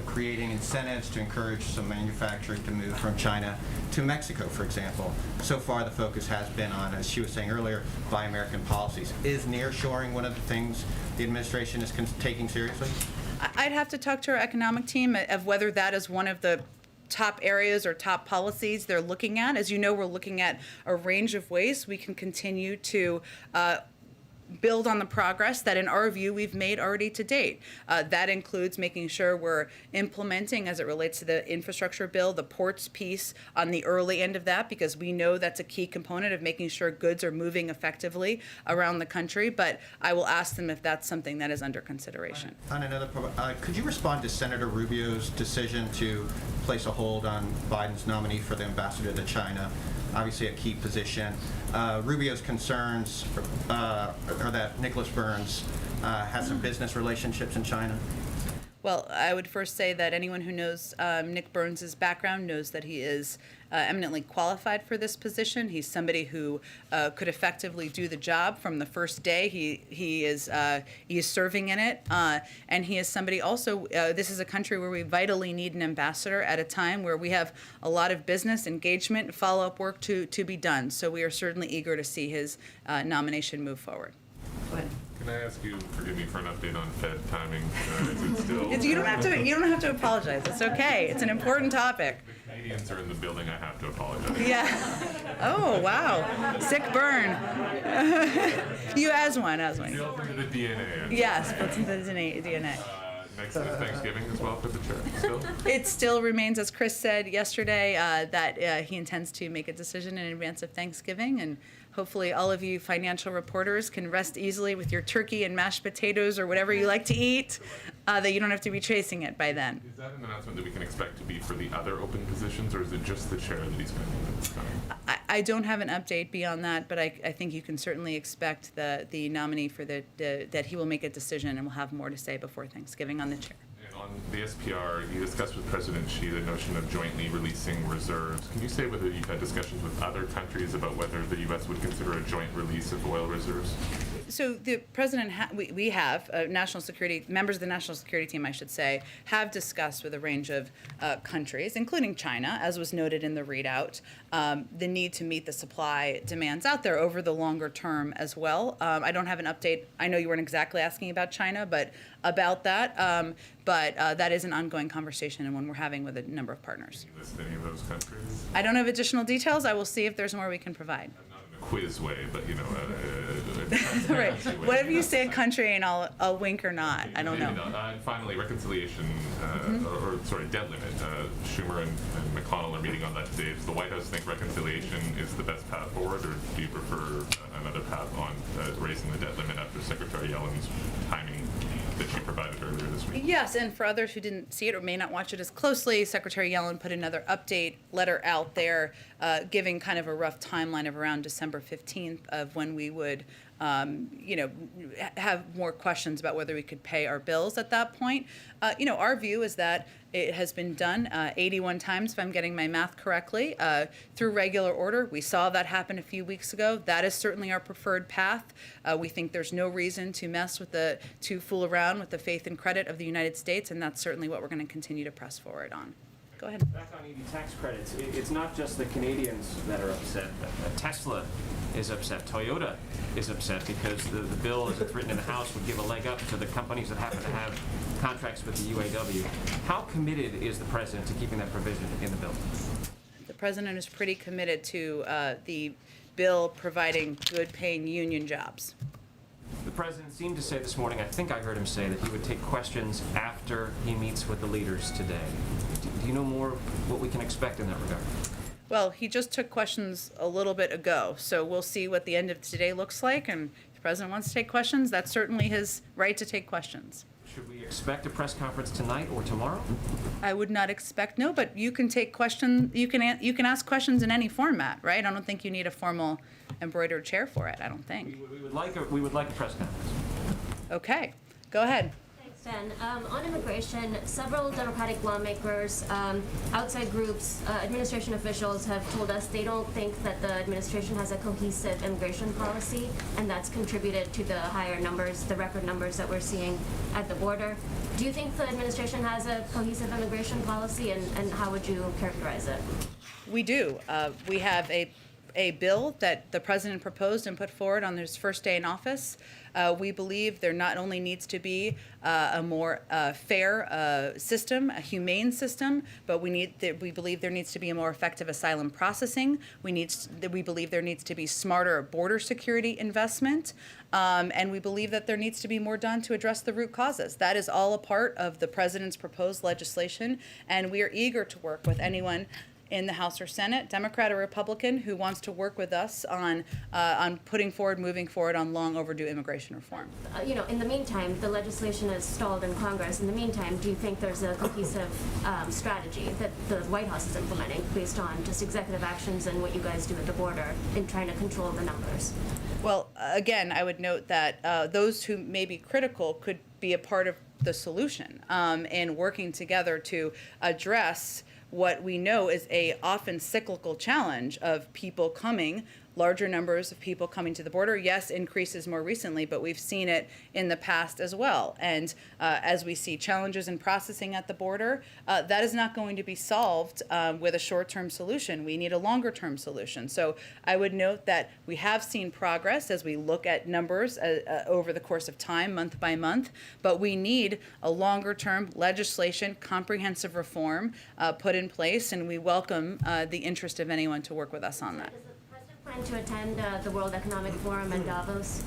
creating incentives to encourage some manufacturing to move from China to Mexico, for example. So far, the focus has been on, as she was saying earlier, Buy American policies. Is nearshoring one of the things the administration is taking seriously? I'd have to talk to our economic team of whether that is one of the top areas or top policies they're looking at. As you know, we're looking at a range of ways we can continue to build on the progress that, in our view, we've made already to date. That includes making sure we're implementing, as it relates to the infrastructure bill, the ports piece on the early end of that, because we know that's a key component of making sure goods are moving effectively around the country. But I will ask them if that's something that is under consideration. On another, could you respond to Senator Rubio's decision to place a hold on Biden's nominee for the ambassador to China? Obviously a key position. Rubio's concerns are that Nicholas Burns has some business relationships in China. Well, I would first say that anyone who knows Nick Burns' background knows that he is eminently qualified for this position. He's somebody who could effectively do the job from the first day he is serving in it, and he is somebody also. This is a country where we vitally need an ambassador at a time where we have a lot of business engagement and follow-up work to be done. So we are certainly eager to see his nomination move forward. Go ahead. Can I ask you, forgive me for an update on Fed timing? Is it still? You don't have to apologize. It's okay. It's an important topic. The Canadians are in the building. I have to apologize. Yeah. Oh wow. Sick burn. You as one. Built into the DNA. Yes, built into the DNA. Next is Thanksgiving as well for the chair. Still. It still remains, as Chris said yesterday, that he intends to make a decision in advance of Thanksgiving, and hopefully all of you financial reporters can rest easily with your turkey and mashed potatoes or whatever you like to eat, that you don't have to be chasing it by then. Is that an announcement that we can expect to be for the other open positions, or is it just the chair that he's going to be? I don't have an update beyond that, but I think you can certainly expect the nominee for that he will make a decision and will have more to say before Thanksgiving on the chair. On the SPR, you discussed with President Xi the notion of jointly releasing reserves. Can you say whether you've had discussions with other countries about whether the U.S. would consider a joint release of oil reserves? So the president, we have national security members of the national security team, I should say, have discussed with a range of countries, including China, as was noted in the readout, the need to meet the supply demands out there over the longer term as well. I don't have an update. I know you weren't exactly asking about China, but about that. But that is an ongoing conversation and one we're having with a number of partners. Can you list any of those countries? I don't have additional details. I will see if there's more we can provide. I'm not quiz way, but you know, Right. Whatever you say, country, and I'll wink or not. I don't know. And finally, reconciliation, or sorry, debt limit. Schumer and McConnell are meeting on that today. Does the White House think reconciliation is the best path forward, or do you prefer another path on raising the debt limit after Secretary Yellen's timing that she provided earlier this week? Yes, and for others who didn't see it or may not watch it as closely, Secretary Yellen put another update letter out there giving kind of a rough timeline of around December 15th of when we would have more questions about whether we could pay our bills at that point. Our view is that it has been done 81 times, if I'm getting my math correctly, through regular order. We saw that happen a few weeks ago. That is certainly our preferred path. We think there's no reason to fool around with the faith and credit of the United States, and that's certainly what we're going to continue to press forward on. Go ahead. Back on EV tax credits, it's not just the Canadians that are upset. Tesla is upset. Toyota is upset because the bill, as it's written in the House, would give a leg up to the companies that happen to have contracts with the UAW. How committed is the president to keeping that provision in the bill? The president is pretty committed to the bill providing good-paying union jobs. The president seemed to say this morning, I think I heard him say, that he would take questions after he meets with the leaders today. Do you know more what we can expect in that regard? Well, he just took questions a little bit ago, so we'll see what the end of today looks like, and if the president wants to take questions, that's certainly his right to take questions. Should we expect a press conference tonight or tomorrow? I would not expect, no, but you can take questions, you can ask questions in any format, right? I don't think you need a formal embroidered chair for it, I don't think. We would like a press conference. Okay, go ahead. Ben, on immigration, several Democratic lawmakers, outside groups, administration officials have told us they don't think that the administration has a cohesive immigration policy, and that's contributed to the higher numbers, the record numbers that we're seeing at the border. Do you think the administration has a cohesive immigration policy, and how would you characterize it? We do. We have a bill that the president proposed and put forward on his first day in office. We believe there not only needs to be a more fair system, a humane system, but we believe there needs to be a more effective asylum processing. We believe there needs to be smarter border security investment, and we believe that there needs to be more done to address the root causes. That is all a part of the president's proposed legislation, and we are eager to work with anyone in the House or Senate, Democrat or Republican, who wants to work with us on moving forward on long overdue immigration reform. In the meantime, the legislation is stalled in Congress. In the meantime, do you think there's a cohesive strategy that the White House is implementing based on just executive actions and what you guys do at the border in trying to control the numbers? Well, again, I would note that those who may be critical could be a part of the solution in working together to address what we know is a often cyclical challenge of people coming, larger numbers of people coming to the border. Yes, increases more recently, but we've seen it in the past as well. And as we see challenges in processing at the border, that is not going to be solved with a short-term solution. We need a longer-term solution. So I would note that we have seen progress as we look at numbers over the course of time, month by month, but we need a longer-term legislation, comprehensive reform put in place, and we welcome the interest of anyone to work with us on that. Plan to attend the World Economic Forum in Davos?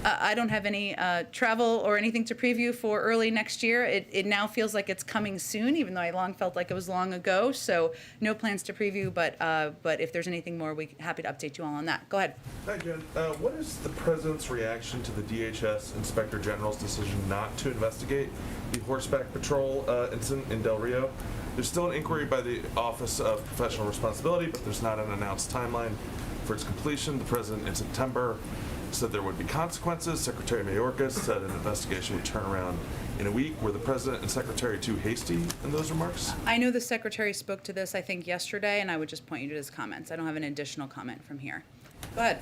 I don't have any travel or anything to preview for early next year. It now feels like it's coming soon, even though I long felt like it was long ago. So no plans to preview, but if there's anything more, we're happy to update you all on that. Go ahead. Hi, Jen. What is the president's reaction to the DHS Inspector General's decision not to investigate the horseback patrol incident in Del Rio? There's still an inquiry by the Office of Professional Responsibility, but there's not an announced timeline for its completion. The president in September said there would be consequences. Secretary Mayorkas said an investigation would turn around in a week. Were the president and secretary too hasty in those remarks? I know the secretary spoke to this, I think, yesterday, and I would just point you to his comments. I don't have an additional comment from here. Go ahead.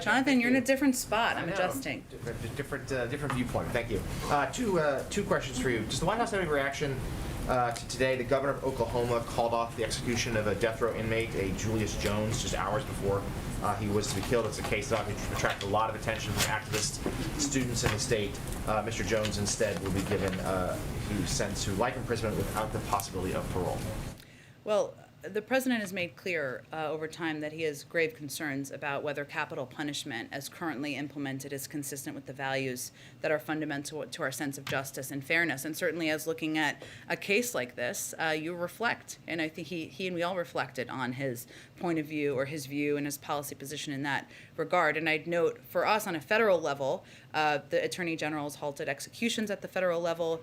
Jonathan, you're in a different spot. I'm adjusting. Different viewpoint. Thank you. Two questions for you. Does the White House have any reaction to today? The governor of Oklahoma called off the execution of a death row inmate, a Julius Jones, just hours before he was to be killed. It's a case that attracted a lot of attention from activists, students in the state. Mr. Jones instead will be given, he was sentenced to life imprisonment without the possibility of parole. Well, the president has made clear over time that he has grave concerns about whether capital punishment, as currently implemented, is consistent with the values that are fundamental to our sense of justice and fairness. And certainly, as looking at a case like this, you reflect, and I think he and we all reflected on his point of view or his view and his policy position in that regard. And I'd note for us on a federal level, the Attorney General has halted executions at the federal level.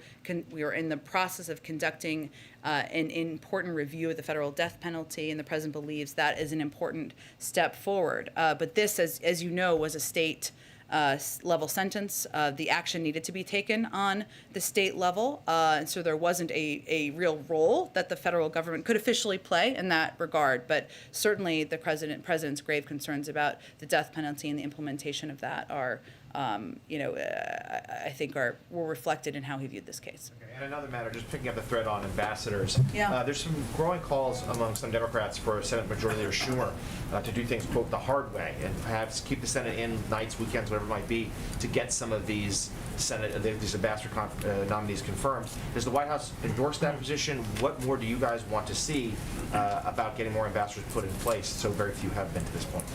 We are in the process of conducting an important review of the federal death penalty, and the president believes that is an important step forward. But this, as you know, was a state level sentence. The action needed to be taken on the state level, and so there wasn't a real role that the federal government could officially play in that regard. But certainly, the president's grave concerns about the death penalty and the implementation of that are, I think were reflected in how he viewed this case. Okay, and another matter, just picking up the thread on ambassadors. Yeah. There's some growing calls among some Democrats for Senate Majority Leader Schumer to do things, quote, the hard way, and perhaps keep the Senate in nights, weekends, whatever it might be, to get some of these these ambassador nominees confirmed. Does the White House endorse that position? What more do you guys want to see about getting more ambassadors put in place? So very few have been to this point.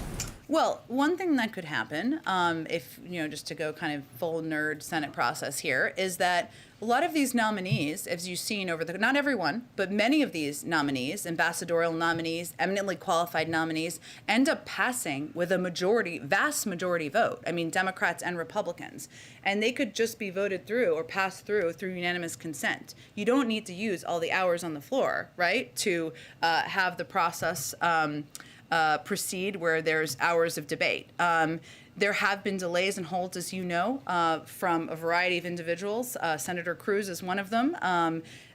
Well, one thing that could happen, if, just to go kind of full nerd Senate process here, is that a lot of these nominees, as you've seen not everyone, but many of these nominees, ambassadorial nominees, eminently qualified nominees, end up passing with a vast majority vote. I mean, Democrats and Republicans. And they could just be voted through or passed through unanimous consent. You don't need to use all the hours on the floor, right, to have the process proceed where there's hours of debate. There have been delays and holds, as you know, from a variety of individuals. Senator Cruz is one of them.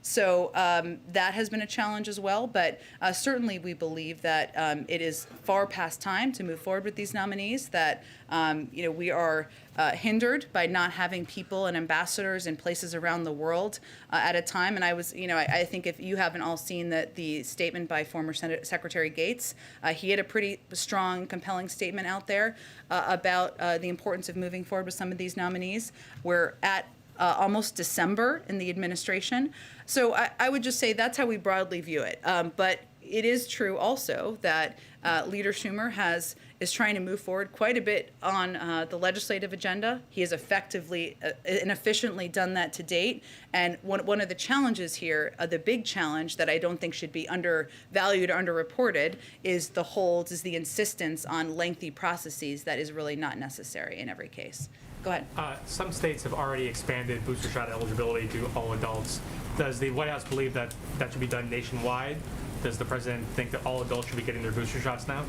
So that has been a challenge as well. But certainly we believe that it is far past time to move forward with these nominees, that we are hindered by not having people and ambassadors in places around the world at a time. And I think if you haven't all seen the statement by former Secretary Gates, he had a pretty strong, compelling statement out there about the importance of moving forward with some of these nominees. We're at almost December in the administration. So I would just say that's how we broadly view it. But it is true also that Leader Schumer is trying to move forward quite a bit on the legislative agenda. He has effectively and efficiently done that to date. And one of the challenges here, the big challenge that I don't think should be undervalued or underreported, is the insistence on lengthy processes that is really not necessary in every case. Go ahead. Some states have already expanded booster shot eligibility to all adults. Does the White House believe that should be done nationwide? Does the president think that all adults should be getting their booster shots now?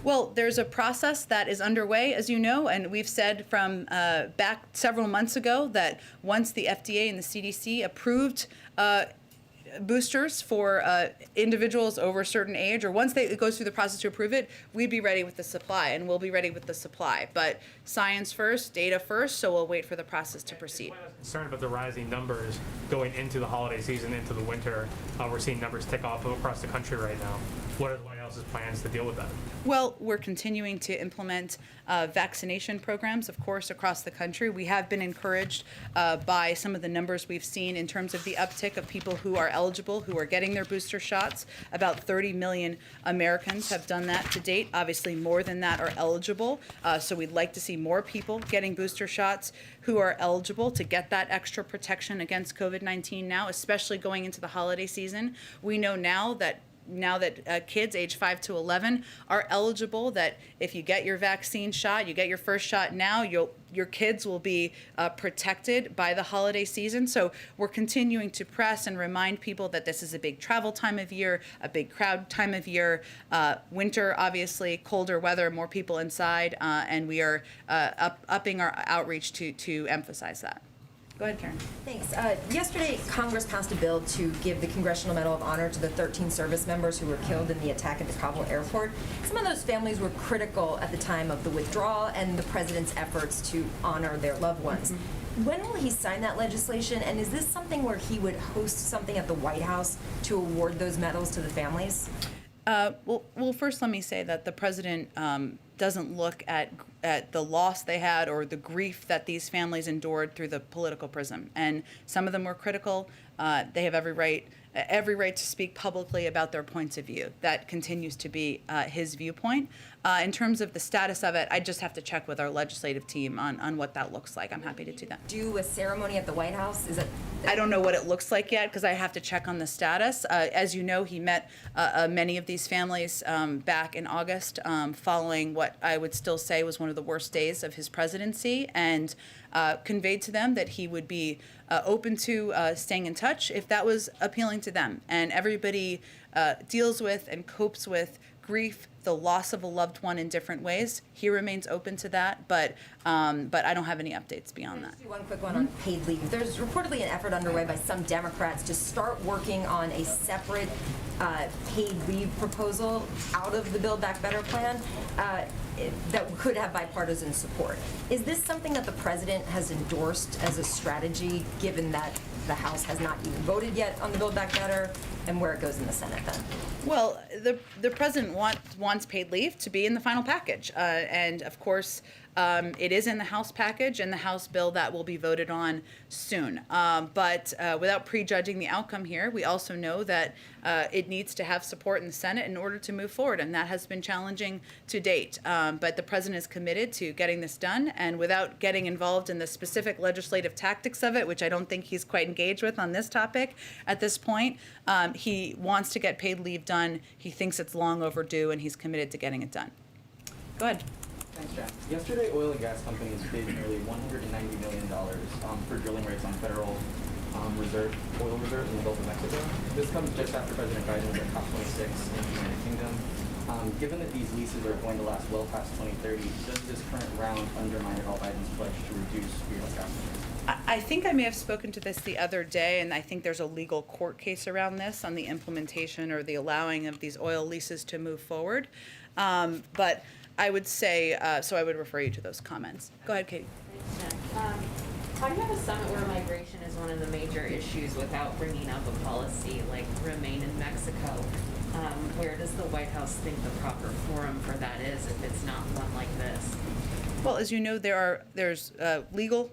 Well, there's a process that is underway, as you know, and we've said from back several months ago that once the FDA and the CDC approved boosters for individuals over a certain age, or once it goes through the process to approve it, we'd be ready with the supply, and we'll be ready with the supply. But science first, data first, so we'll wait for the process to proceed. Concerned about the rising numbers going into the holiday season, into the winter. We're seeing numbers tick off across the country right now. What are the White House's plans to deal with that? Well, we're continuing to implement vaccination programs, of course, across the country. We have been encouraged by some of the numbers we've seen in terms of the uptick of people who are eligible, who are getting their booster shots. About 30 million Americans have done that to date. Obviously, more than that are eligible. So we'd like to see more people getting booster shots who are eligible to get that extra protection against COVID-19 now, especially going into the holiday season. We know now that kids age 5 to 11 are eligible, that if you get your vaccine shot, you get your first shot now, your kids will be protected by the holiday season. So we're continuing to press and remind people that this is a big travel time of year, a big crowd time of year. Winter, obviously, colder weather, more people inside, and we are upping our outreach to emphasize that. Go ahead, Karen. Thanks. Yesterday, Congress passed a bill to give the Congressional Medal of Honor to the 13 service members who were killed in the attack at the Kabul airport. Some of those families were critical at the time of the withdrawal and the president's efforts to honor their loved ones. Mm-hmm. When will he sign that legislation, and is this something where he would host something at the White House to award those medals to the families? Well, first let me say that the president doesn't look at the loss they had or the grief that these families endured through the political prism. And some of them were critical. They have every right to speak publicly about their points of view. That continues to be his viewpoint. In terms of the status of it, I just have to check with our legislative team on what that looks like. I'm happy to do that. Do a ceremony at the White House? Is it? I don't know what it looks like yet because I have to check on the status. As you know, he met many of these families back in August following what I would still say was one of the worst days of his presidency, and conveyed to them that he would be open to staying in touch if that was appealing to them. And everybody deals with and copes with grief, the loss of a loved one in different ways. He remains open to that, but I don't have any updates beyond that. Just do one quick one on paid leave. There's reportedly an effort underway by some Democrats to start working on a separate paid leave proposal out of the Build Back Better plan that could have bipartisan support. Is this something that the president has endorsed as a strategy, given that the House has not even voted yet on the Build Back Better, and where it goes in the Senate then? Well, the president wants paid leave to be in the final package, and of course, it is in the House package and the House bill that will be voted on soon. But without prejudging the outcome here, we also know that it needs to have support in the Senate in order to move forward, and that has been challenging to date. But the president is committed to getting this done, and without getting involved in the specific legislative tactics of it, which I don't think he's quite engaged with on this topic at this point, he wants to get paid leave done. He thinks it's long overdue, and he's committed to getting it done. Go ahead. Thanks, Jen. Yesterday, oil and gas companies bid nearly $190 million for drilling rigs on federal oil reserves in the Gulf of Mexico. This comes just after President Biden was at COP26 in the United Kingdom. Given that these leases are going to last well past 2030, does this current round undermine at all Biden's pledge to reduce greenhouse gas emissions? I think I may have spoken to this the other day, and I think there's a legal court case around this on the implementation or the allowing of these oil leases to move forward. But I would say, so I would refer you to those comments. Go ahead, Katie. Thanks, Jen. How do you have a summit where migration is one of the major issues without bringing up a policy like remain in Mexico? Where does the White House think the proper forum for that is if it's not one like this? Well, as you know, there's legal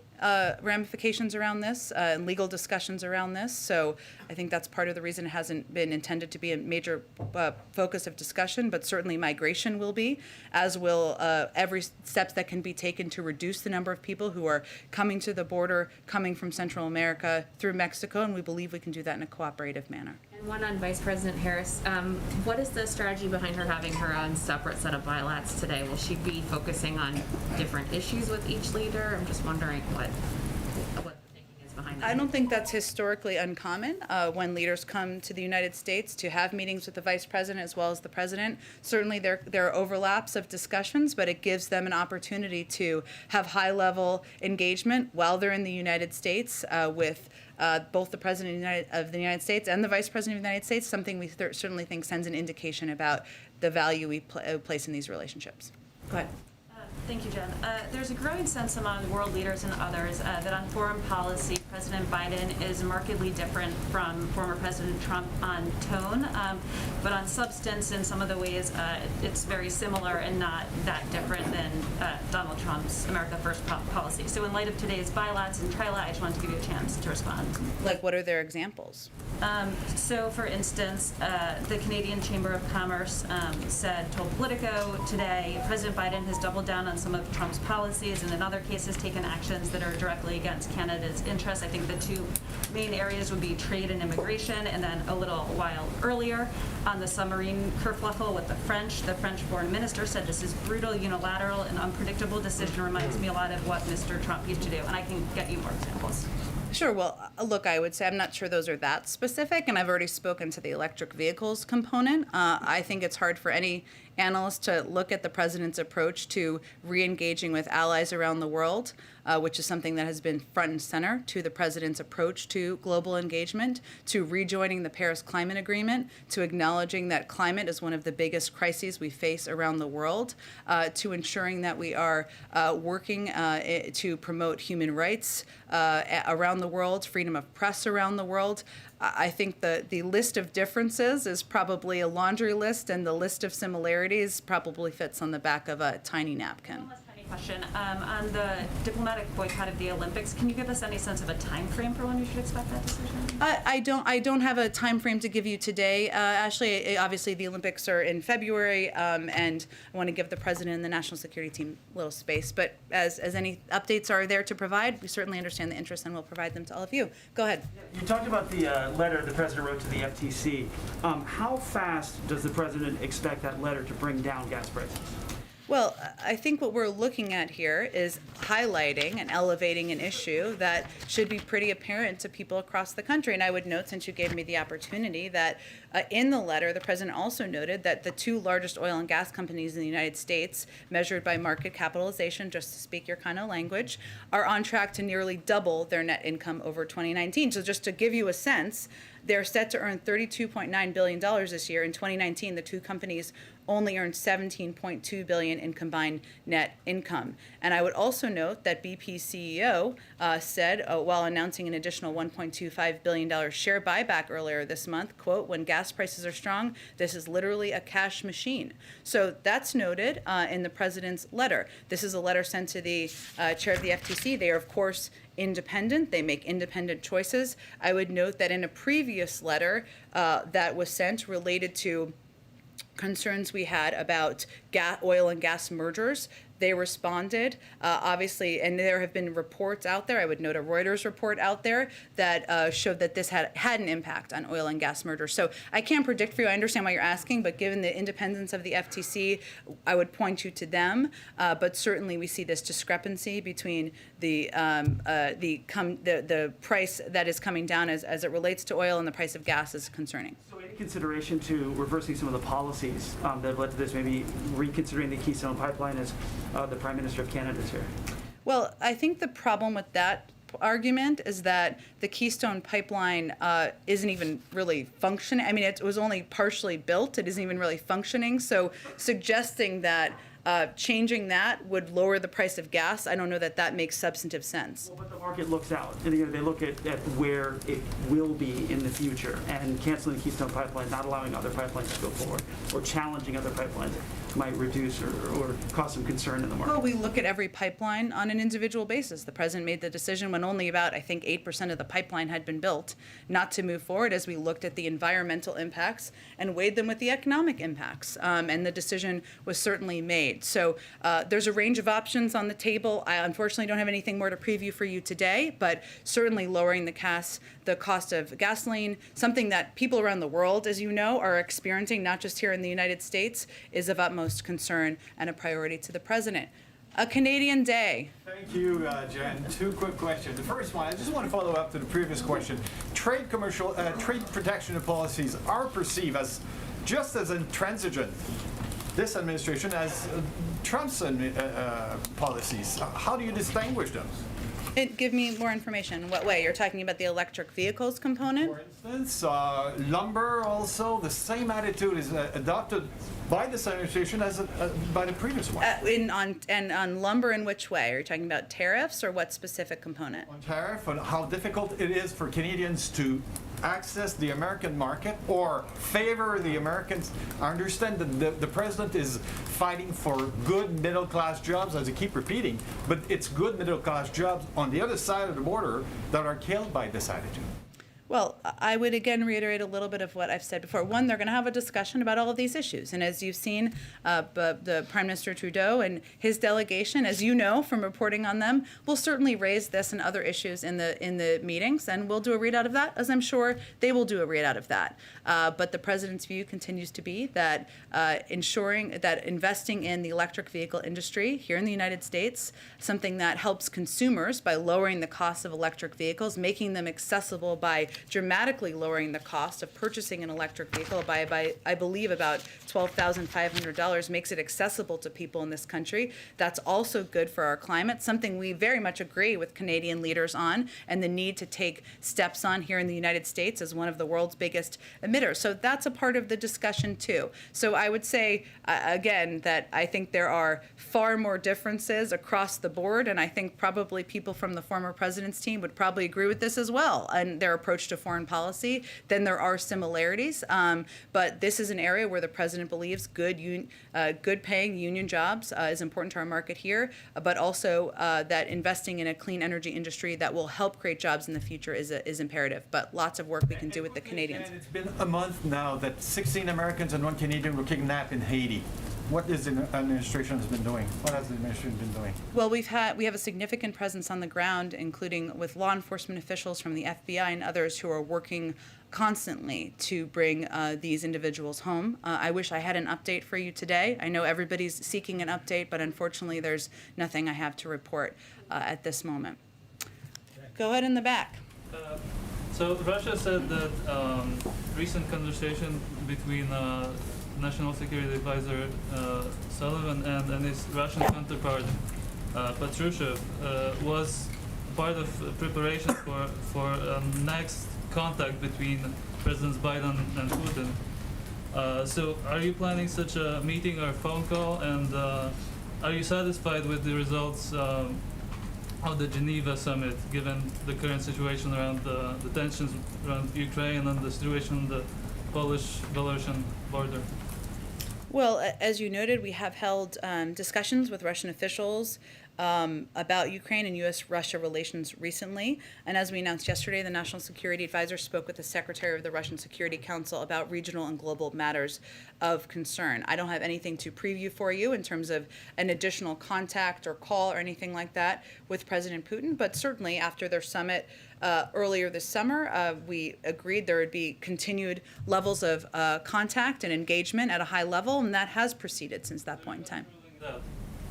ramifications around this and legal discussions around this. So I think that's part of the reason it hasn't been intended to be a major focus of discussion, but certainly migration will be, as will every step that can be taken to reduce the number of people who are coming to the border, coming from Central America through Mexico, and we believe we can do that in a cooperative manner. And one on Vice President Harris. What is the strategy behind her having her own separate set of bilats today? Will she be focusing on different issues with each leader? I'm just wondering what the thinking is behind that. I don't think that's historically uncommon when leaders come to the United States to have meetings with the Vice President as well as the President. Certainly there are overlaps of discussions, but it gives them an opportunity to have high-level engagement while they're in the United States with both the President of the United States and the Vice President of the United States, something we certainly think sends an indication about the value we place in these relationships. Go ahead. Thank you, Jen. There's a growing sense among world leaders and others that on foreign policy, President Biden is markedly different from former President Trump on tone, but on substance, in some of the ways, it's very similar and not that different than Donald Trump's America First policy. So in light of today's bilats and trila, I just wanted to give you a chance to respond. Like, what are their examples? So, for instance, the Canadian Chamber of Commerce told Politico today, President Biden has doubled down on some of Trump's policies and in other cases taken actions that are directly against Canada's interests. I think the two main areas would be trade and immigration, and then a little while earlier on the submarine kerfuffle with the French foreign minister said this is brutal, unilateral, and unpredictable decision. Reminds me a lot of what Mr. Trump used to do, and I can get you more examples. Sure. Well, look, I would say I'm not sure those are that specific, and I've already spoken to the electric vehicles component. I think it's hard for any analyst to look at the president's approach to re-engaging with allies around the world which is something that has been front and center to the president's approach to global engagement, to rejoining the Paris Climate Agreement, to acknowledging that climate is one of the biggest crises we face around the world, to ensuring that we are working to promote human rights around the world, freedom of press around the world. I think the list of differences is probably a laundry list, and the list of similarities probably fits on the back of a tiny napkin. Question. On the diplomatic boycott of the Olympics, can you give us any sense of a time frame for when we should expect that decision? I don't have a time frame to give you today. Ashley, obviously the Olympics are in February, and I want to give the president and the national security team a little space. But as any updates are there to provide, we certainly understand the interest and we'll provide them to all of you. Go ahead. You talked about the letter the president wrote to the FTC. How fast does the president expect that letter to bring down gas prices? Well, I think what we're looking at here is highlighting and elevating an issue that should be pretty apparent to people across the country. And I would note, since you gave me the opportunity, that in the letter, the president also noted that the two largest oil and gas companies in the United States, measured by market capitalization, just to speak your kind of language, are on track to nearly double their net income over 2019. So just to give you a sense, they're set to earn $32.9 billion this year. In 2019, the two companies only earned $17.2 billion in combined net income. And I would also note that BP's CEO said, while announcing an additional $1.25 billion share buyback earlier this month, quote, "When gas prices are strong, this is literally a cash machine." So that's noted in the president's letter. This is a letter sent to the chair of the FTC. They are, of course, independent. They make independent choices. I would note that in a previous letter that was sent related to concerns we had about oil and gas mergers, they responded, obviously, and there have been reports out there, I would note a Reuters report out there, that showed that this had an impact on oil and gas mergers. So I can't predict for you, I understand why you're asking, but given the independence of the FTC, I would point you to them. But certainly we see this discrepancy between the price that is coming down as it relates to oil and the price of gas is concerning. So in consideration to reversing some of the policies that have led to this, maybe reconsidering the Keystone pipeline as the Prime Minister of Canada is here? Well, I think the problem with that argument is that the Keystone pipeline isn't even really functioning. I mean, it was only partially built. It isn't even really functioning. So suggesting that changing that would lower the price of gas, I don't know that that makes substantive sense. Well, but the market looks out. And, they look at where it will be in the future, and canceling the Keystone pipeline, not allowing other pipelines to go forward, or challenging other pipelines might reduce or cause some concern in the market. Well, we look at every pipeline on an individual basis. The president made the decision when only about, I think, 8% of the pipeline had been built, not to move forward as we looked at the environmental impacts and weighed them with the economic impacts. And the decision was certainly made. So there's a range of options on the table. I unfortunately don't have anything more to preview for you today, but certainly lowering the cost of gasoline, something that people around the world, as you know, are experiencing, not just here in the United States, is of utmost concern and a priority to the president. A Canadian day. Thank you, Jen. Two quick questions. The first one, I just want to follow up to the previous question. Trade protection policies are perceived as just as intransigent, this administration, as Trump's policies. How do you distinguish those? Give me more information. In what way? You're talking about the electric vehicles component? For instance, lumber also, the same attitude is adopted by this administration as by the previous one. On lumber, in which way? Are you talking about tariffs or what specific component? On tariff, and how difficult it is for Canadians to access the American market or favor the Americans. I understand that the president is fighting for good middle-class jobs, as you keep repeating, but it's good middle-class jobs on the other side of the border that are killed by this attitude. Well, I would again reiterate a little bit of what I've said before. One, they're going to have a discussion about all of these issues. And as you've seen, the Prime Minister Trudeau and his delegation, as you know from reporting on them, will certainly raise this and other issues in the meetings. And we'll do a readout of that, as I'm sure they will do a readout of that. But the President's view continues to be that ensuring that investing in the electric vehicle industry here in the United States, something that helps consumers by lowering the cost of electric vehicles, making them accessible by dramatically lowering the cost of purchasing an electric vehicle by I believe, about $12,500, makes it accessible to people in this country. That's also good for our climate, something we very much agree with Canadian leaders on, and the need to take steps on here in the United States as one of the world's biggest emitters. So that's a part of the discussion too. So I would say, again, that I think there are far more differences across the board, and I think probably people from the former president's team would probably agree with this as well, and their approach to foreign policy, then there are similarities. But this is an area where the president believes good paying union jobs is important to our market here, but also that investing in a clean energy industry that will help create jobs in the future is imperative. But lots of work we can do with the Canadians. And it's been a month now that 16 Americans and 1 Canadian were kidnapped in Haiti. What is the administration has been doing? What has the administration been doing? Well, we have a significant presence on the ground, including with law enforcement officials from the FBI and others who are working constantly to bring these individuals home. I wish I had an update for you today. I know everybody's seeking an update, but unfortunately there's nothing I have to report at this moment. Go ahead in the back. So Russia said that recent conversation between National Security Advisor Sullivan and his Russian counterpart Patrushev was part of preparation for next contact between Presidents Biden and Putin. So are you planning such a meeting or a phone call, and are you satisfied with the results of the Geneva summit, given the current situation around the tensions around Ukraine and the situation on the Polish-Belarusian border? Well, as you noted, we have held discussions with Russian officials about Ukraine and U.S.-Russia relations recently. And as we announced yesterday, the National Security Advisor spoke with the Secretary of the Russian Security Council about regional and global matters of concern. I don't have anything to preview for you in terms of an additional contact or call or anything like that with President Putin, but certainly after their summit earlier this summer, we agreed there would be continued levels of contact and engagement at a high level, and that has proceeded since that point in time.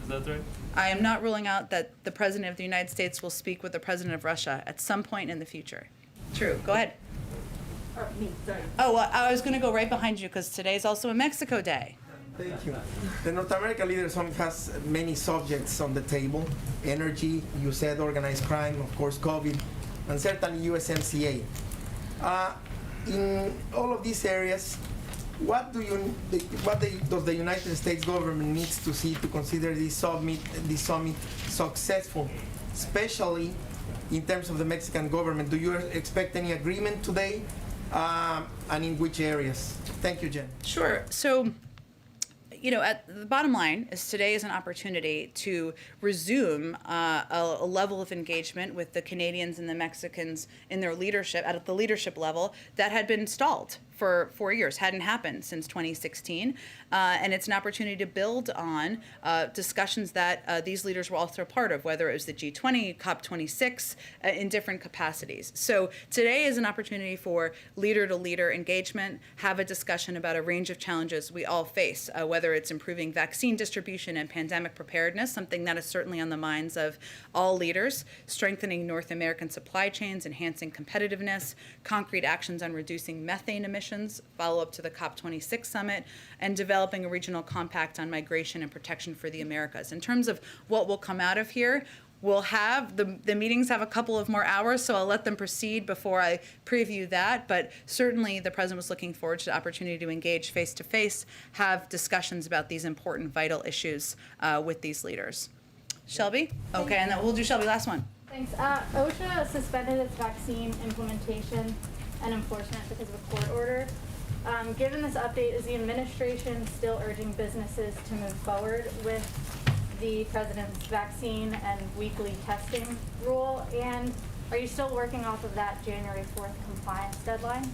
Is that right? I am not ruling out that the President of the United States will speak with the President of Russia at some point in the future. True. Go ahead. Oh, well, I was going to go right behind you because today is also a Mexico Day. Thank you. The North American Leaders Summit has many subjects on the table. Energy, you said organized crime, of course COVID, and certainly USMCA. In all of these areas, what does the United States government needs to see to consider this summit successful, especially in terms of the Mexican government? Do you expect any agreement today, and in which areas? Thank you, Jen. Sure. So, at the bottom line is today is an opportunity to resume a level of engagement with the Canadians and the Mexicans in their leadership, at the leadership level, that had been stalled for 4 years, hadn't happened since 2016. And it's an opportunity to build on discussions that these leaders were also a part of, whether it was the G20, COP26, in different capacities. So today is an opportunity for leader-to-leader engagement, have a discussion about a range of challenges we all face, whether it's improving vaccine distribution and pandemic preparedness, something that is certainly on the minds of all leaders, strengthening North American supply chains, enhancing competitiveness, concrete actions on reducing methane emissions, follow up to the COP26 summit, and developing a regional compact on migration and protection for the Americas. In terms of what will come out of here, we'll have, the meetings have a couple of more hours, so I'll let them proceed before I preview that, but certainly the President was looking forward to the opportunity to engage face-to-face, have discussions about these important, vital issues with these leaders. Shelby? Okay, and then we'll do Shelby, last one. Thanks. OSHA suspended its vaccine implementation and enforcement because of a court order. Given this update, is the administration still urging businesses to move forward with the president's vaccine and weekly testing rule? And are you still working off of that January 4th compliance deadline?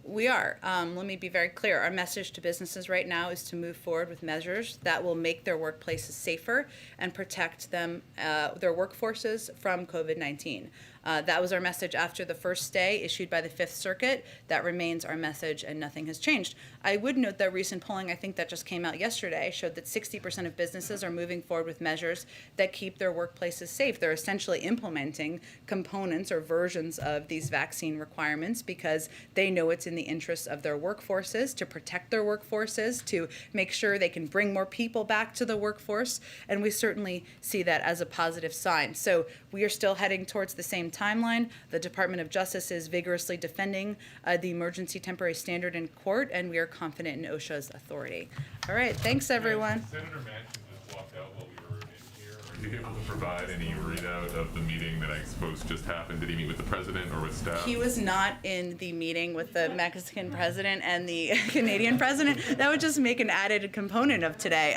We are. Let me be very clear. Our message to businesses right now is to move forward with measures that will make their workplaces safer and protect them, their workforces from COVID-19. That was our message after the first stay issued by the Fifth Circuit. That remains our message, and nothing has changed. I would note that recent polling, I think that just came out yesterday, showed that 60% of businesses are moving forward with measures that keep their workplaces safe. They're essentially implementing components or versions of these vaccine requirements because they know it's in the interests of their workforces, to protect their workforces, to make sure they can bring more people back to the workforce, and we certainly see that as a positive sign. So we are still heading towards the same timeline. The Department of Justice is vigorously defending the emergency temporary standard in court, and we are confident in OSHA's authority. All right, thanks everyone. Senator Manchin just walked out while we were in here. Are you able to provide any readout of the meeting that I suppose just happened? Did he meet with the president or with staff? He was not in the meeting with the Mexican president and the Canadian president. That would just make an added component of today.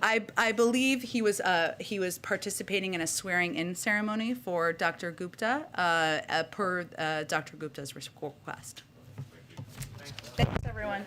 I believe he was participating in a swearing-in ceremony for Dr. Gupta per Dr. Gupta's request. Thanks, everyone.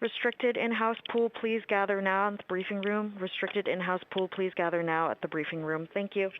Restricted in-house pool, please gather now at the briefing room. Restricted in-house pool, please gather now at the briefing room. Thank you.